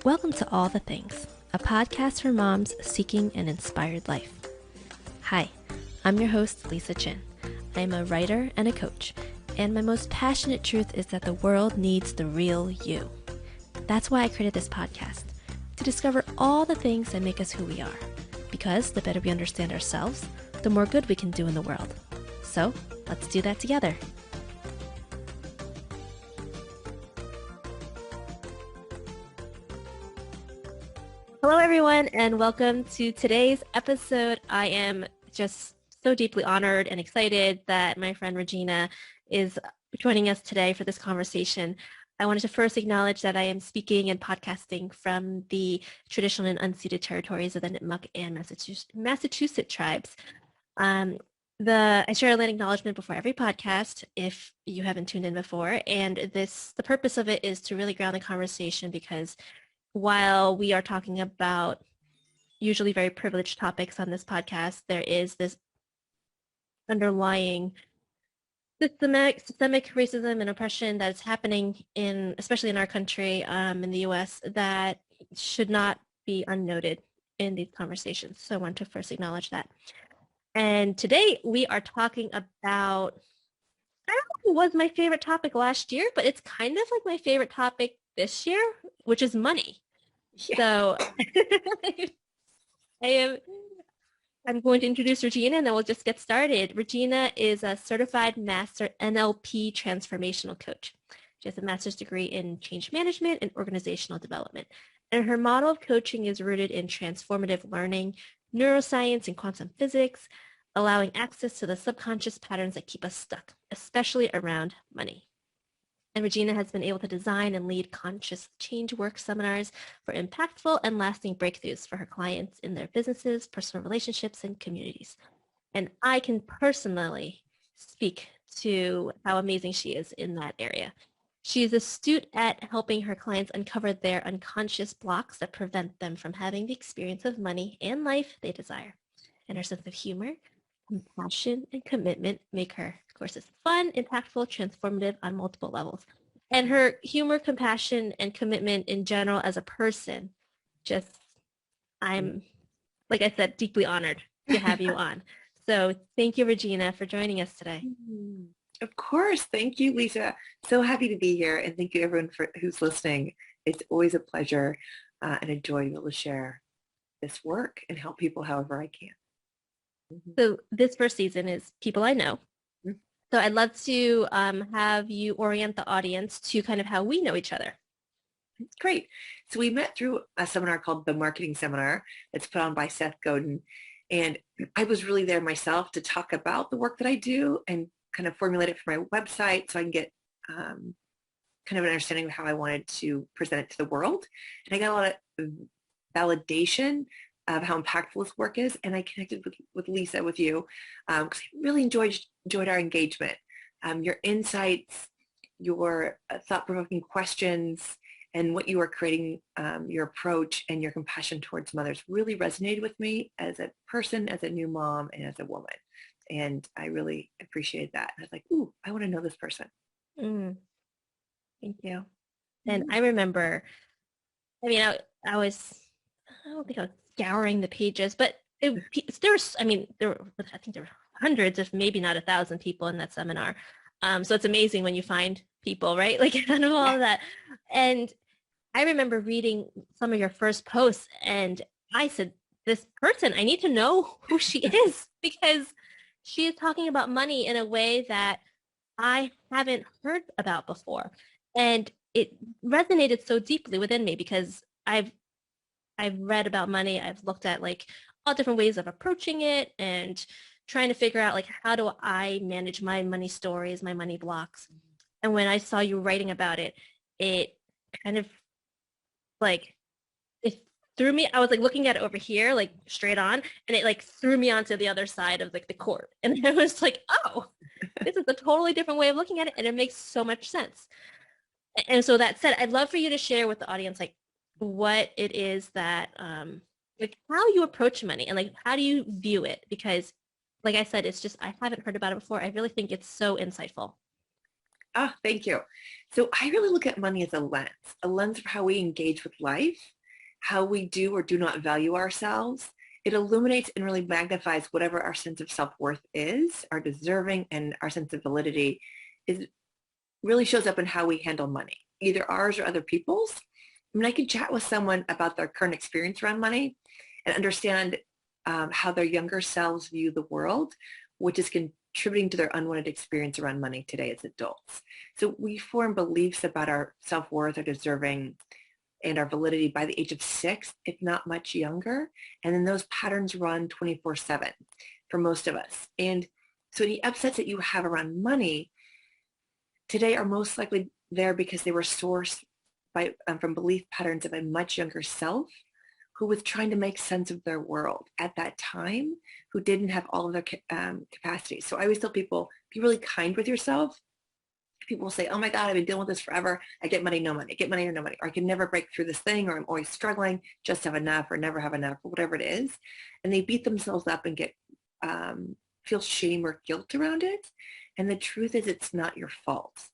Welcome to All the Things, a podcast for moms seeking an inspired life. Hi, I'm your host, Lisa Chin. I am a writer and a coach, and my most passionate truth is that the world needs the real you. That's why I created this podcast, to discover all the things that make us who we are. Because the better we understand ourselves, the more good we can do in the world. So, let's do that together. Hello, everyone, and welcome to today's episode. I am just so deeply honored and excited that my friend Regina is joining us today for this conversation. I wanted to first acknowledge that I am speaking and podcasting from the traditional and unceded territories of the Nipmuc and Massachusetts tribes. I share an acknowledgement before every podcast if you haven't tuned in before, and the purpose of it is to really ground the conversation because while we are talking about usually very privileged topics on this podcast, there is this underlying systemic racism and oppression that is happening especially in our country, in the U.S., that should not be unnoted in these conversations. So I want to first acknowledge that. And today we are talking about, I don't know if it was my favorite topic last year, but it's kind of like my favorite topic this year, which is money. Yeah. So I'm going to introduce Regina and then we'll just get started. Regina is a certified Master NLP transformational coach. She has a master's degree in change management and organizational development. And her model of coaching is rooted in transformative learning, neuroscience, and quantum physics, allowing access to the subconscious patterns that keep us stuck, especially around money. And Regina has been able to design and lead conscious change work seminars for impactful and lasting breakthroughs for her clients in their businesses, personal relationships, and communities. And I can personally speak to how amazing she is in that area. She is astute at helping her clients uncover their unconscious blocks that prevent them from having the experience of money and life they desire. And her sense of humor, compassion, and commitment make her courses fun, impactful, transformative on multiple levels. And her humor, compassion, and commitment in general as a person, I'm, like I said, deeply honored to have you on. So thank you, Regina, for joining us today. Of course. Thank you, Lisa. So happy to be here. And thank you, everyone, who's listening. It's always a pleasure and a joy to be able to share this work and help people however I can. So this first season is People I Know. So I'd love to have you orient the audience to kind of how we know each other. Great. So we met through a seminar called the Marketing Seminar. It's put on by Seth Godin. And I was really there myself to talk about the work that I do and kind of formulate it for my website so I can get kind of an understanding of how I wanted to present it to the world. And I got a lot of validation of how impactful this work is. And I connected with Lisa, with you, because I really enjoyed our engagement. Your insights, your thought-provoking questions, and what you are creating, your approach and your compassion towards mothers really resonated with me as a person, as a new mom, and as a woman. And I really appreciated that. And I was like, ooh, I want to know this person. Thank you. And I remember, I don't think I was scouring the pages, but I think there were hundreds, if maybe not 1,000 people in that seminar. So it's amazing when you find people, right? Like kind of all of that. And I remember reading some of your first posts and I said, this person, I need to know who she is because she is talking about money in a way that I haven't heard about before. And it resonated so deeply within me because I've read about money. I've looked at like all different ways of approaching it and trying to figure out like, how do I manage my money stories, my money blocks? And when I saw you writing about it, it kind of like, it threw me, I was like looking at it over here, like straight on, and it like threw me onto the other side of like the court. And I was like, oh, this is a totally different way of looking at it. And it makes so much sense. And so that said, I'd love for you to share with the audience, like what it is that, like how you approach money and like, how do you view it? Because like I said, it's just, I haven't heard about it before. I really think it's so insightful. Oh, thank you. So I really look at money as a lens of how we engage with life, how we do or do not value ourselves. It illuminates and really magnifies whatever our sense of self-worth is, our deserving and our sense of validity is really shows up in how we handle money, either ours or other people's. I mean, I can chat with someone about their current experience around money and understand how their younger selves view the world, which is contributing to their unwanted experience around money today as adults. So we form beliefs about our self-worth, our deserving, and our validity by the age of 6, if not much younger. And then those patterns run 24/7 for most of us. And so the upsets that you have around money today are most likely there because they were sourced by from belief patterns of a much younger self who was trying to make sense of their world at that time, who didn't have all of their capacities. So I always tell people, be really kind with yourself. People will say, oh my God, I've been dealing with this forever. I get money, no money, I get money or no money, or I can never break through this thing, or I'm always struggling, just have enough or never have enough, or whatever it is. And they beat themselves up and get feel shame or guilt around it. And the truth is it's not your fault.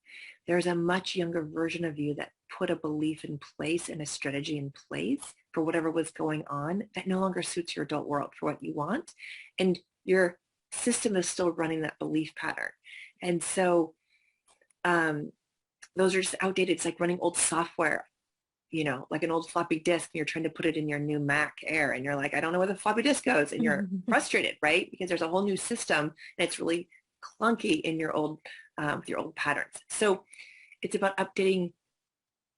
There's a much younger version of you that put a belief in place and a strategy in place for whatever was going on that no longer suits your adult world for what you want. And your system is still running that belief pattern. And so those are just outdated. It's like running old software, like an old floppy disk, and you're trying to put it in your new Mac Air, and you're like, I don't know where the floppy disk goes, and you're frustrated, right? Because there's a whole new system, and it's really clunky in your old patterns. So it's about updating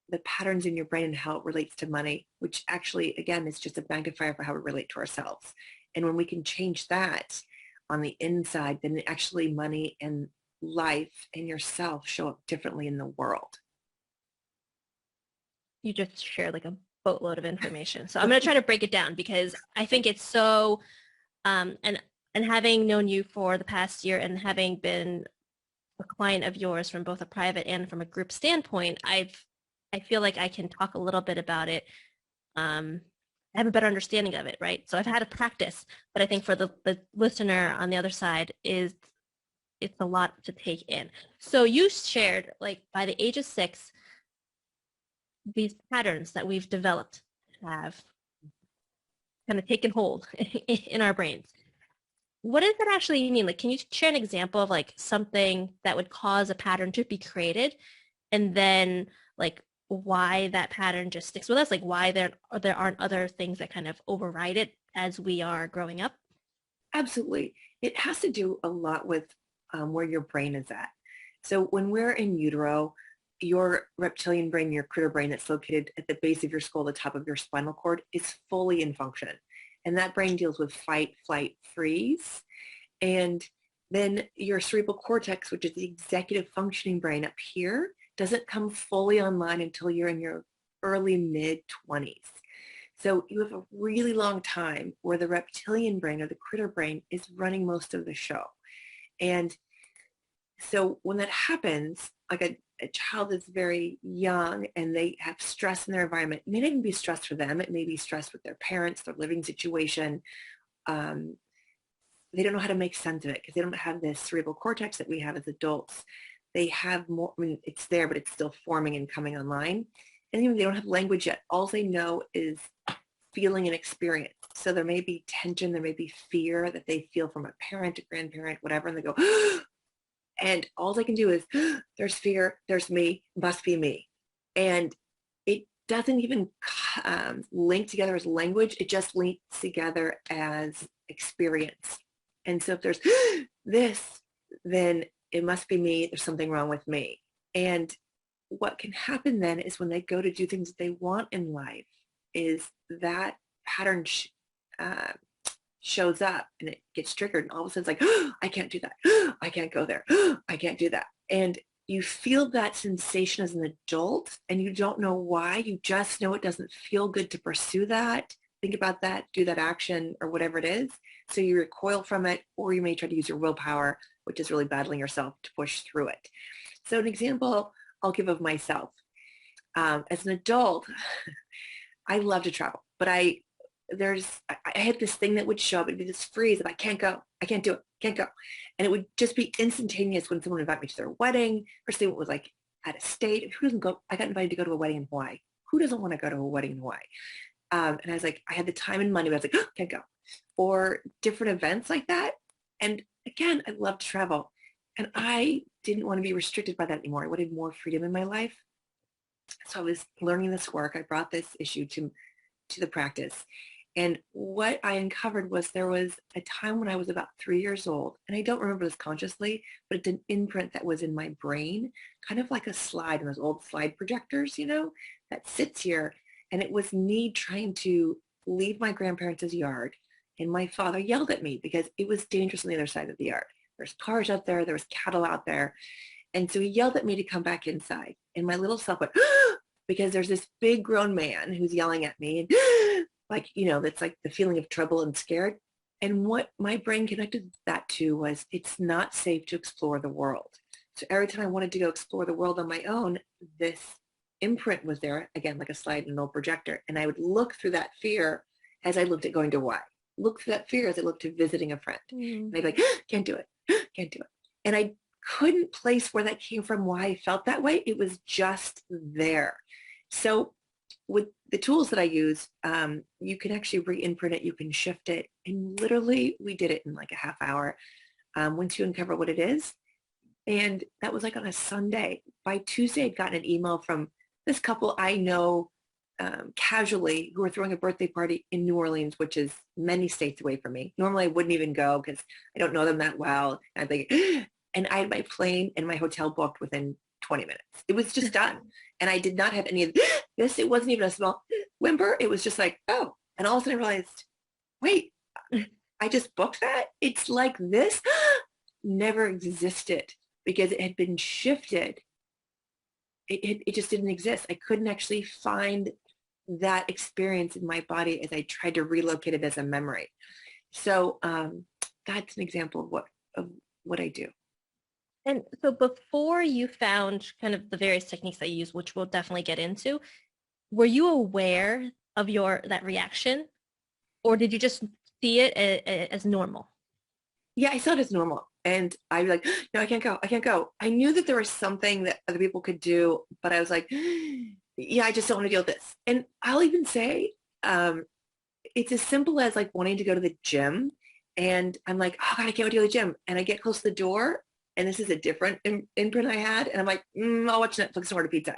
the patterns in your brain and how it relates to money, which actually, again, is just a magnifier for how we relate to ourselves. And when we can change that on the inside, then actually money and life and yourself show up differently in the world. You just shared like a boatload of information. So I'm going to try to break it down because I think it's so, and having known you for the past year and having been a client of yours from both a private and from a group standpoint, I feel like I can talk a little bit about it. I have a better understanding of it, right? So I've had a practice, but I think for the listener on the other side it's a lot to take in. So you shared like by the age of 6, these patterns that we've developed have kind of taken hold in our brains. What does that actually mean? Like, can you share an example of like something that would cause a pattern to be created, and then like why that pattern just sticks with us? Like why there aren't other things that kind of override it as we are growing up? Absolutely. It has to do a lot with where your brain is at. So when we're in utero, your reptilian brain, your critter brain that's located at the base of your skull, the top of your spinal cord, is fully in function. And that brain deals with fight, flight, freeze. And then your cerebral cortex, which is the executive functioning brain up here, doesn't come fully online until you're in your early mid-20s. So you have a really long time where the reptilian brain or the critter brain is running most of the show. And so when that happens, like a child is very young and they have stress in their environment, it may not even be stress for them. It may be stress with their parents, their living situation. They don't know how to make sense of it because they don't have this cerebral cortex that we have as adults. They have more, I mean, it's there, but it's still forming and coming online. And even they don't have language yet. All they know is feeling and experience. So there may be tension, there may be fear that they feel from a parent, a grandparent, whatever, and they go, and all they can do is, there's fear, there's me, must be me. And it doesn't even link together as language, it just links together as experience. And so if there's this, then it must be me, there's something wrong with me. And what can happen then is when they go to do things that they want in life, is that pattern shows up and it gets triggered, and all of a sudden it's like, oh, I can't do that. I can't go there. I can't do that. And you feel that sensation as an adult and you don't know why. You just know it doesn't feel good to pursue that, think about that, do that action or whatever it is. So you recoil from it, or you may try to use your willpower, which is really battling yourself to push through it. So an example I'll give of myself. As an adult, I love to travel, but I had this thing that would show up. It'd be this freeze of I can't go. I can't do it. can't go. And it would just be instantaneous when someone invited me to their wedding, or someone was like out of state. Who doesn't go? I got invited to go to a wedding in Hawaii. Who doesn't want to go to a wedding in Hawaii? And I was like, I had the time and money, but I was like, oh, can't go. Or different events like that. And again, I love to travel. And I didn't want to be restricted by that anymore. I wanted more freedom in my life. So I was learning this work. I brought this issue to the practice. And what I uncovered was there was a time when I was about 3 years old, and I don't remember this consciously, but it's an imprint that was in my brain, kind of like a slide in those old slide projectors, that sits here. And it was me trying to leave my grandparents' yard. And my father yelled at me because it was dangerous on the other side of the yard. There's cars out there. There was cattle out there. And so he yelled at me to come back inside. And my little self went, because there's this big grown man who's yelling at me. And like, that's like the feeling of trouble and scared. And what my brain connected that to was it's not safe to explore the world. So every time I wanted to go explore the world on my own, this imprint was there, again, like a slide in an old projector. And I would look through that fear as I looked at going to Hawaii. Look through that fear as I looked to visiting a friend. And I'd be like, can't do it, can't do it. And I couldn't place where that came from, why I felt that way. It was just there. So with the tools that I use, you can actually re-imprint it, you can shift it. And literally we did it in like a half hour once you uncover what it is. And that was like on a Sunday. By Tuesday, I'd gotten an email from this couple I know casually who were throwing a birthday party in New Orleans, which is many states away from me. Normally I wouldn't even go because I don't know them that well. And I'd be like, and I had my plane and my hotel booked within 20 minutes. It was just done. And I did not have any of this. It wasn't even a small whimper. It was just like, oh. And all of a sudden I realized, wait, I just booked that? It's like this never existed because it had been shifted. It just didn't exist. I couldn't actually find that experience in my body as I tried to relocate it as a memory. So that's an example of what I do. And so before you found kind of the various techniques that you use, which we'll definitely get into, were you aware of that reaction, or did you just see it as normal? Yeah, I saw it as normal. And I'd be like, no, I can't go. I can't go. I knew that there was something that other people could do, but I was like, yeah, I just don't want to deal with this. And I'll even say, it's as simple as like wanting to go to the gym. And I'm like, oh God, I can't wait to go to the gym. And I get close to the door. And this is a different imprint I had. And I'm like, I'll watch Netflix and order pizza.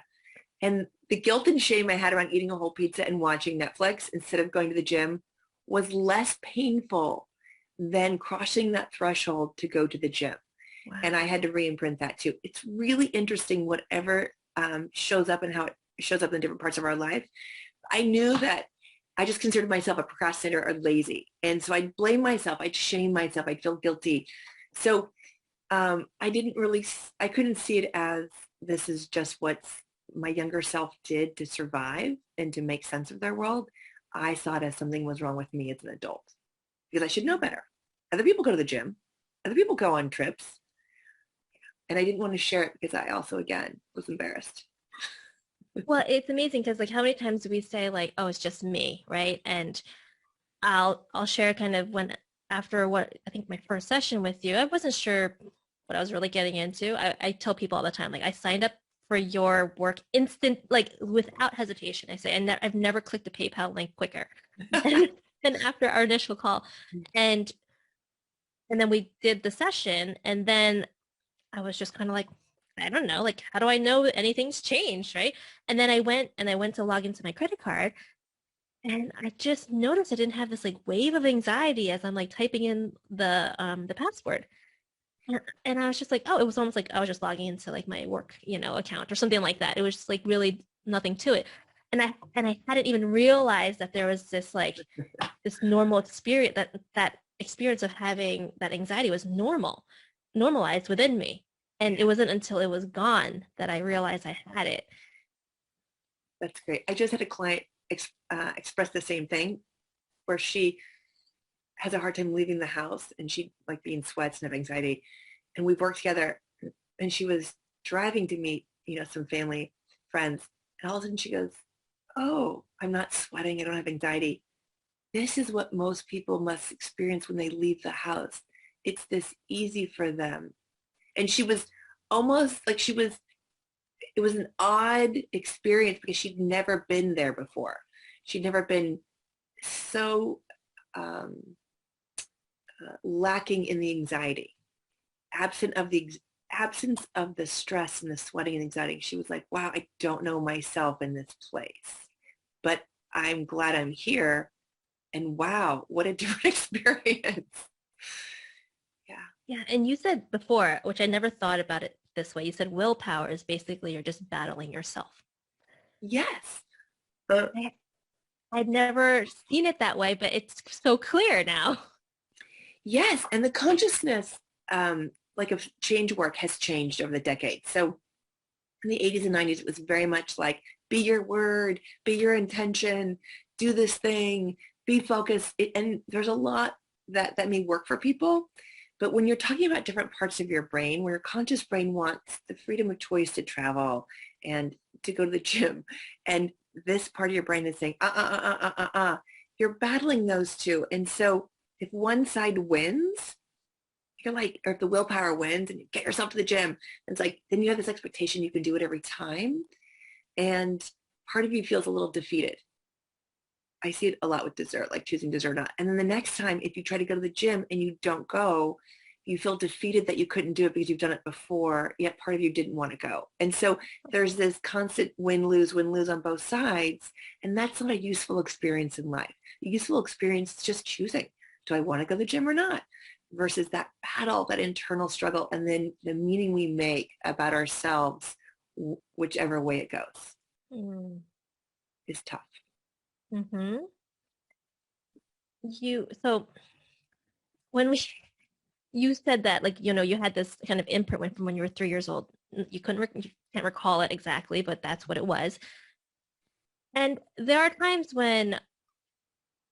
And the guilt and shame I had around eating a whole pizza and watching Netflix instead of going to the gym was less painful than crossing that threshold to go to the gym. Wow. And I had to re-imprint that too. It's really interesting whatever shows up and how it shows up in different parts of our life. I knew that I just considered myself a procrastinator or lazy. And so I'd blame myself. I'd shame myself. I'd feel guilty. So I couldn't see it as this is just what my younger self did to survive and to make sense of their world. I saw it as something was wrong with me as an adult because I should know better. Other people go to the gym. Other people go on trips. And I didn't want to share it because I also, again, was embarrassed. Well, it's amazing because like how many times do we say like, oh, it's just me, right? And I'll share kind of when after what I think my first session with you, I wasn't sure what I was really getting into. I tell people all the time, like I signed up for your work like without hesitation. I say, I've never clicked a PayPal link quicker than after our initial call. And then we did the session, and then I was just kind of like, I don't know, like, how do I know anything's changed, right? And then I went to log into my credit card, and I just noticed I didn't have this like wave of anxiety as I'm like typing in the password. And I was just like, oh, it was almost like I was just logging into like my work, account or something like that. It was just like really nothing to it. And I hadn't even realized that there was this like this normal experience that experience of having that anxiety was normalized within me. And it wasn't until it was gone that I realized I had it. That's great. I just had a client express the same thing where she has a hard time leaving the house and she like be in sweats and have anxiety. And we worked together and she was driving to meet, some family friends. And all of a sudden she goes, oh, I'm not sweating. I don't have anxiety. This is what most people must experience when they leave the house. it's this easy for them. And she was almost like it was an odd experience because she'd never been there before. She'd never been so um, lacking in the anxiety, absent of the absence of the stress and the sweating and anxiety. She was like, wow, I don't know myself in this place, but I'm glad I'm here. And wow, what a different experience. Yeah. Yeah. And you said before, which I never thought about it this way, you said willpower is basically you're just battling yourself. Yes. Uh, I'd never seen it that way, but it's so clear now. yes. And the consciousness, like of change work has changed over the decades. So in the 80s and 90s, it was very much like, be your word, be your intention, do this thing, be focused. And there's a lot that may work for people. But when you're talking about different parts of your brain, where your conscious brain wants the freedom of choice to travel and to go to the gym, and this part of your brain is saying, you're battling those two. And so if one side wins, you're like, or if the willpower wins and you get yourself to the gym, it's like, then you have this expectation you can do it every time. And part of you feels a little defeated. I see it a lot with dessert, like choosing dessert or not. And then the next time, if you try to go to the gym and you don't go, you feel defeated that you couldn't do it because you've done it before, yet part of you didn't want to go. And so there's this constant win-lose on both sides. And that's not a useful experience in life. A useful experience is just choosing. Do I want to go to the gym or not? Versus that battle, that internal struggle, and then the meaning we make about ourselves, whichever way it goes, Mm. is tough. Mm-hmm. So when you said that, like, you had this kind of imprint from when you were 3 years old. You you can't recall it exactly, but that's what it was. And there are times when,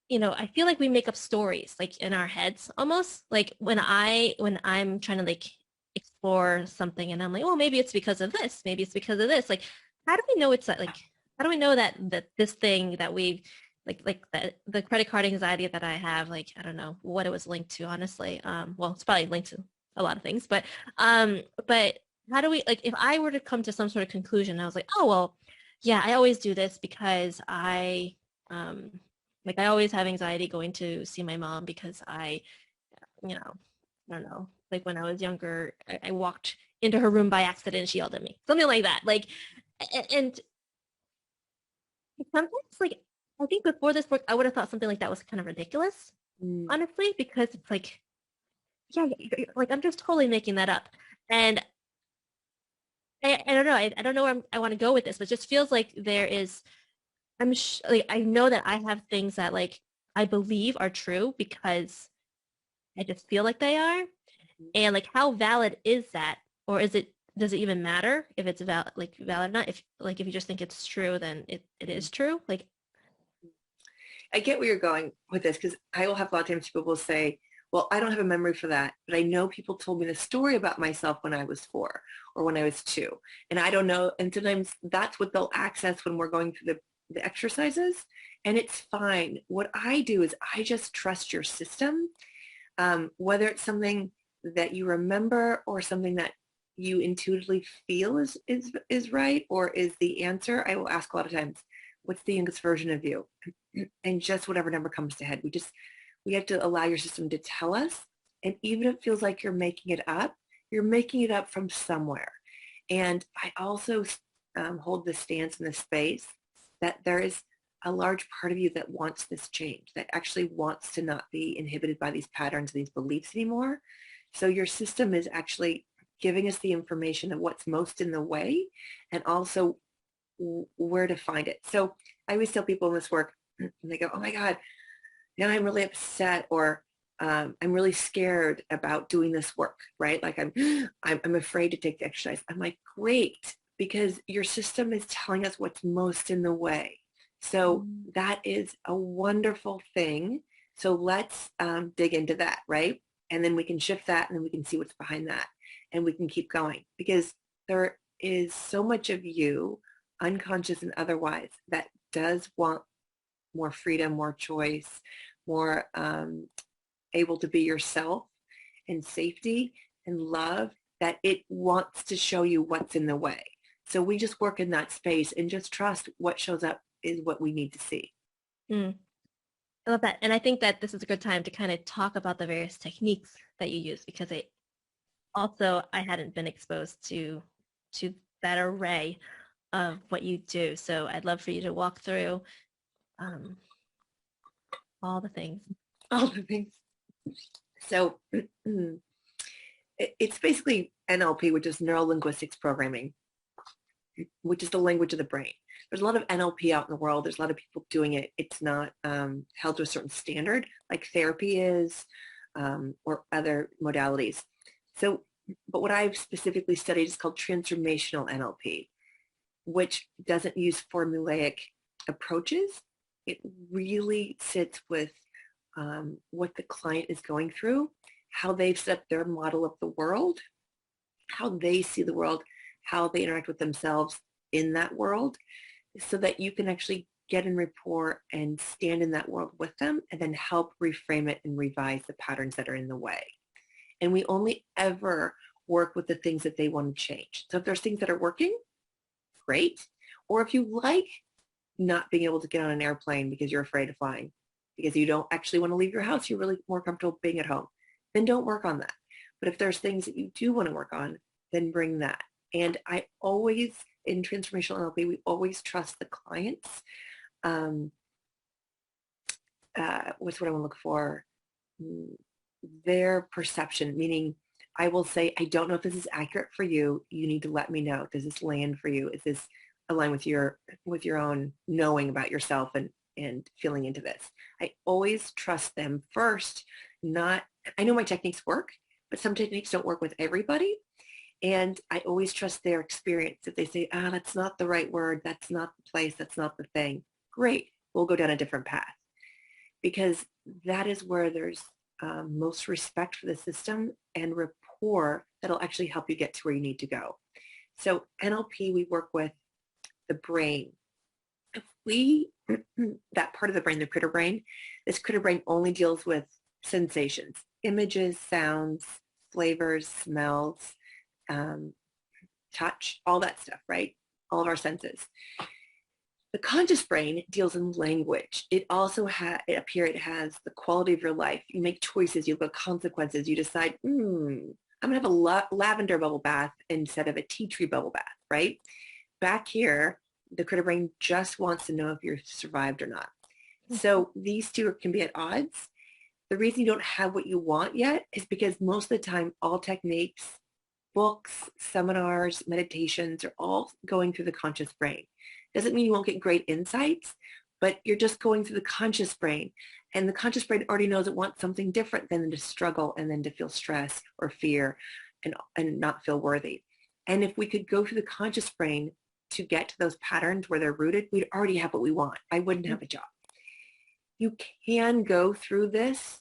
I feel like we make up stories like in our heads almost. Like when I'm trying to like explore something and I'm like, oh, maybe it's because of this, maybe it's because of this. Like, how do we know it's that, like, how do we know that this thing that we like that the credit card anxiety that I have, like, I don't know what it was linked to, honestly. Well, it's probably linked to a lot of things, but how do we, like, if I were to come to some sort of conclusion, I was like, oh well, yeah, I always do this because um like I always have anxiety going to see my mom because I don't know, like when I was younger, I walked into her room by accident and she yelled at me, something like that. Like, and sometimes, like, I think before this work, I would have thought something like that was kind of ridiculous, Mm. honestly, because it's like, yeah, like I'm just totally making that up. And I don't know, I don't know where I want to go with this, but it just feels like there is, like, I know that I have things that like I believe are true because I just feel like they are. And like, how valid is that? Or does it even matter if it's valid or not? If you just think it's true, then it is true. Like, I get where you're going with this because I will have a lot of times people will say, well, I don't have a memory for that, but I know people told me the story about myself when I was 4 or when I was 2. And I don't know. And sometimes that's what they'll access when we're going through the exercises. And it's fine. What I do is I just trust your system, whether it's something that you remember or something that you intuitively feel is right or is the answer. I will ask a lot of times, what's the youngest version of you? And just whatever number comes to head. We have to allow your system to tell us. And even if it feels like you're making it up, you're making it up from somewhere. And I also hold the stance in this space that there is a large part of you that wants this change, that actually wants to not be inhibited by these patterns, these beliefs anymore. So your system is actually giving us the information of what's most in the way and also where to find it. So I always tell people in this work, and they go, oh my God, now I'm really upset or I'm really scared about doing this work, right? Like I'm afraid to take the exercise. I'm like, great, because your system is telling us what's most in the way. So that is a wonderful thing. So let's dig into that, right? And then we can shift that and then we can see what's behind that and we can keep going because there is so much of you, unconscious and otherwise, that does want more freedom, more choice, more able to be yourself. and safety and love that it wants to show you what's in the way. So we just work in that space and just trust what shows up is what we need to see. Mm. I love that. And I think that this is a good time to kind of talk about the various techniques that you use, because I hadn't been exposed to that array of what you do. So I'd love for you to walk through um, all the things. All the things. So it's basically NLP, which is neuro linguistics programming, which is the language of the brain. There's a lot of NLP out in the world. There's a lot of people doing it. It's not held to a certain standard like therapy is or other modalities. So, but what I've specifically studied is called transformational NLP, which doesn't use formulaic approaches. It really sits with what the client is going through, how they've set up their model of the world, how they see the world, how they interact with themselves in that world, so that you can actually get in rapport and stand in that world with them and then help reframe it and revise the patterns that are in the way. And we only ever work with the things that they want to change. So if there's things that are working, great. Or if you like not being able to get on an airplane because you're afraid of flying, because you don't actually want to leave your house, you're really more comfortable being at home, then don't work on that. But if there's things that you do want to work on, then bring that. And I always, in Transformational NLP, we always trust the clients. What's what I want to look for? Their perception, meaning I will say, I don't know if this is accurate for you. You need to let me know. Does this land for you? Is this align with your own knowing about yourself and feeling into this? I always trust them first. I know my techniques work, but some techniques don't work with everybody. And I always trust their experience. If they say, that's not the right word, that's not the place, that's not the thing, great, we'll go down a different path. Because that is where there's most respect for the system and rapport that'll actually help you get to where you need to go. So NLP, we work with the brain. If that part of the brain, the critter brain, this critter brain only deals with sensations, images, sounds, flavors, smells, touch, all that stuff, right? All of our senses. The conscious brain deals in language. It also up here, it has the quality of your life. You make choices, you look at consequences, you decide, I'm gonna have a lavender bubble bath instead of a tea tree bubble bath, right? Back here, the critter brain just wants to know if you're survived or not. So these two can be at odds. The reason you don't have what you want yet is because most of the time, all techniques, books, seminars, meditations are all going through the conscious brain. Doesn't mean you won't get great insights, but you're just going through the conscious brain. And the conscious brain already knows it wants something different than to struggle and then to feel stress or fear and not feel worthy. And if we could go through the conscious brain to get to those patterns where they're rooted, we'd already have what we want. I wouldn't have a job. You can go through this.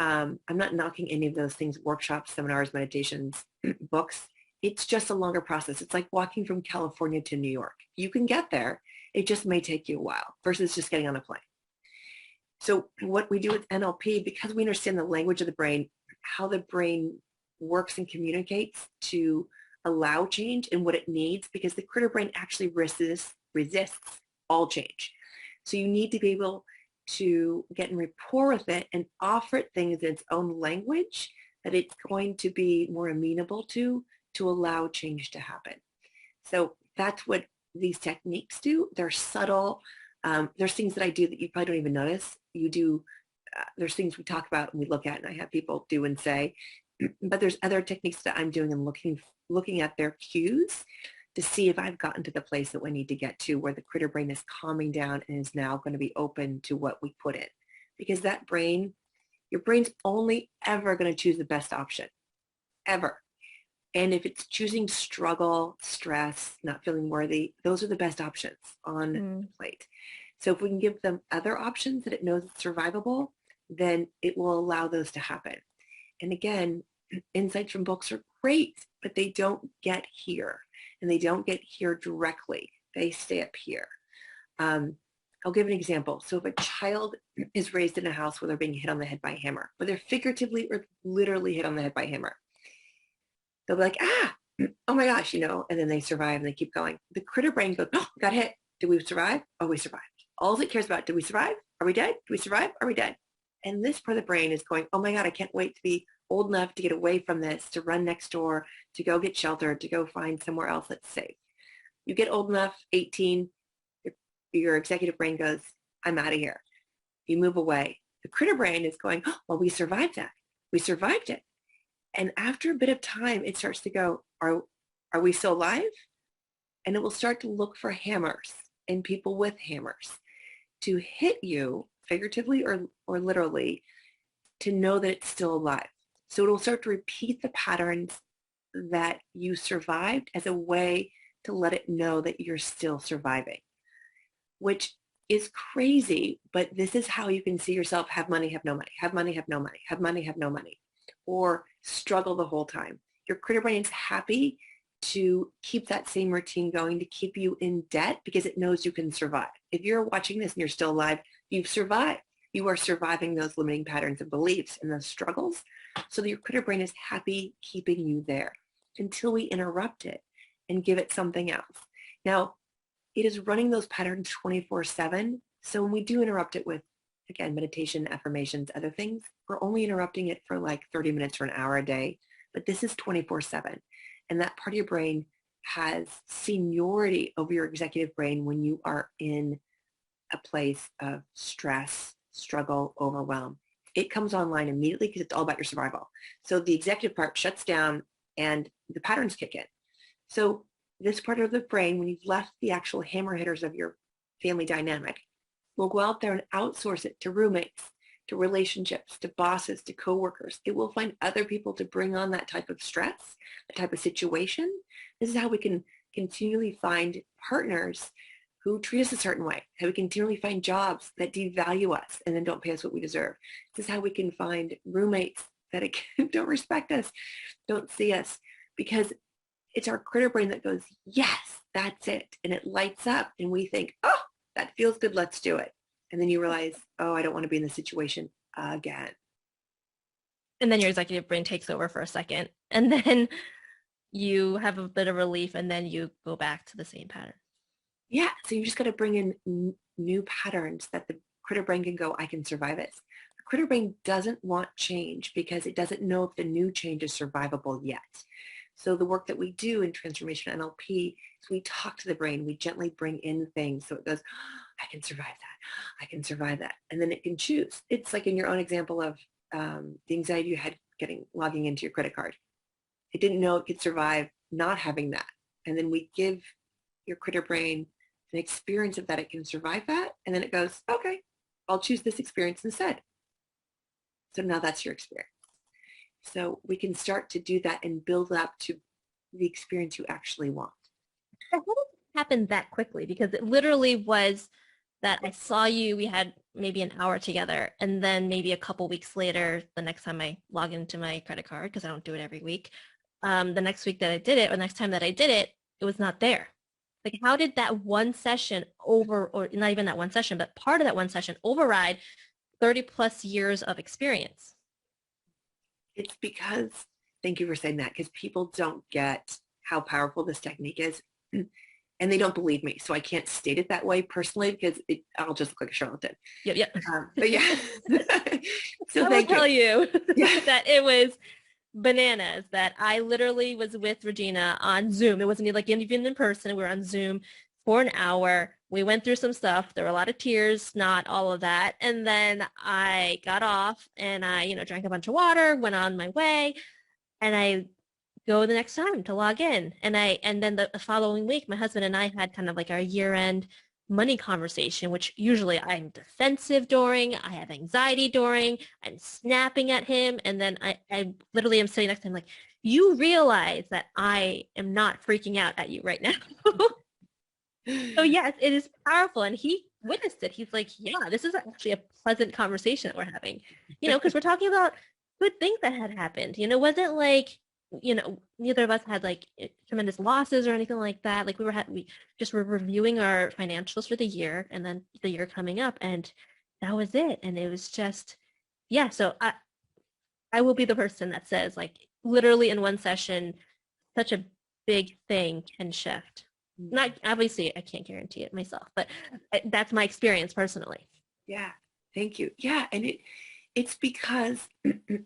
I'm not knocking any of those things, workshops, seminars, meditations, books. It's just a longer process. It's like walking from California to New York. You can get there. It just may take you a while versus just getting on a plane. So what we do with NLP, because we understand the language of the brain, how the brain works and communicates to allow change and what it needs, because the critter brain actually resists all change. So you need to be able to get in rapport with it and offer it things in its own language that it's going to be more amenable to allow change to happen. So that's what these techniques do. They're subtle. There's things that I do that you probably don't even notice. You do, there's things we talk about and we look at and I have people do and say, but there's other techniques that I'm doing and looking at their cues to see if I've gotten to the place that we need to get to, where the critter brain is calming down and is now going to be open to what we put in. Because that brain, your brain's only ever going to choose the best option, ever. And if it's choosing struggle, stress, not feeling worthy, those are the best options on the plate. So if we can give them other options that it knows it's survivable, then it will allow those to happen. And again, insights from books are great, but they don't get here. And they don't get here directly. They stay up here. I'll give an example. So if a child is raised in a house where they're being hit on the head by a hammer, whether figuratively or literally hit on the head by a hammer, they'll be like, ah, oh my gosh, and then they survive and they keep going. The critter brain goes, oh, got hit. Did we survive? Oh, we survived. All it cares about, did we survive? Are we dead? Did we survive? Are we dead? And this part of the brain is going, oh my God, I can't wait to be old enough to get away from this, to run next door, to go get shelter, to go find somewhere else that's safe. You get old enough, 18, your executive brain goes, I'm out of here. You move away. The critter brain is going, oh, well, we survived that. We survived it. And after a bit of time, it starts to go, are we still alive? And it will start to look for hammers and people with hammers to hit you figuratively or literally to know that it's still alive. So it will start to repeat the patterns that you survived as a way to let it know that you're still surviving, which is crazy, but this is how you can see yourself have money, have no money, have money, have no money, have money, have no money, or struggle the whole time. Your critter brain is happy to keep that same routine going, to keep you in debt because it knows you can survive. If you're watching this and you're still alive, you've survived. You are surviving those limiting patterns and beliefs and those struggles. So your critter brain is happy keeping you there until we interrupt it and give it something else. Now, it is running those patterns 24/7. So when we do interrupt it with, again, meditation, affirmations, other things, we're only interrupting it for like 30 minutes or an hour a day. But this is 24/7. And that part of your brain has seniority over your executive brain when you are in a place of stress, struggle, overwhelm. It comes online immediately because it's all about your survival. So the executive part shuts down and the patterns kick in. So this part of the brain, when you've left the actual hammer hitters of your family dynamic, will go out there and outsource it to roommates, to relationships, to bosses, to coworkers. It will find other people to bring on that type of stress, that type of situation. This is how we can continually find partners who treat us a certain way, how we continually find jobs that devalue us and then don't pay us what we deserve. This is how we can find roommates that don't respect us, don't see us, because it's our critter brain that goes, yes, that's it. And it lights up and we think, oh, that feels good, let's do it. And then you realize, oh, I don't want to be in this situation again. And then your executive brain takes over for a second. And then you have a bit of relief and then you go back to the same pattern. Yeah. So you just got to bring in new patterns that the critter brain can go, I can survive it. The critter brain doesn't want change because it doesn't know if the new change is survivable yet. So the work that we do in Transformational Nlp is we talk to the brain, we gently bring in things. So it goes, I can survive that. I can survive that. And then it can choose. It's like in your own example of the anxiety you had logging into your credit card. It didn't know it could survive not having that. And then we give your critter brain an experience of that it can survive that. And then it goes, okay, I'll choose this experience instead. So now that's your experience. So we can start to do that and build up to the experience you actually want. How did it happen that quickly? Because it literally was that I saw you, we had maybe an hour together, and then maybe a couple weeks later, the next time I log into my credit card, because I don't do it every week, the next week that I did it, or next time that I did it, it was not there. Like, how did that one session or not even that one session, but part of that one session override 30 plus years of experience? It's because, thank you for saying that, because people don't get how powerful this technique is. And they don't believe me. So I can't state it that way personally because I'll just look like a charlatan. Yep. But yeah. So I will tell you that it was bananas, that I literally was with Regina on Zoom. It wasn't like even in person. We were on Zoom for an hour. We went through some stuff. There were a lot of tears, not all of that. And then I got off and I, drank a bunch of water, went on my way, and I go the next time to log in. And then the following week, my husband and I had kind of like our year-end money conversation, which usually I'm defensive during, I have anxiety during, I'm snapping at him. And then I literally am sitting next to him like, you realize that I am not freaking out at you right now. So yes, it is powerful. And he witnessed it. He's like, yeah, this is actually a pleasant conversation that we're having, because we're talking about good things that had happened. It wasn't like neither of us had like tremendous losses or anything like that. Like we just were reviewing our financials for the year and then the year coming up, and that was it. And it was just, yeah. So I will be the person that says like literally in one session, such a big thing can shift. Not obviously, I can't guarantee it myself, but that's my experience personally. Yeah. Thank you. Yeah. And it's because,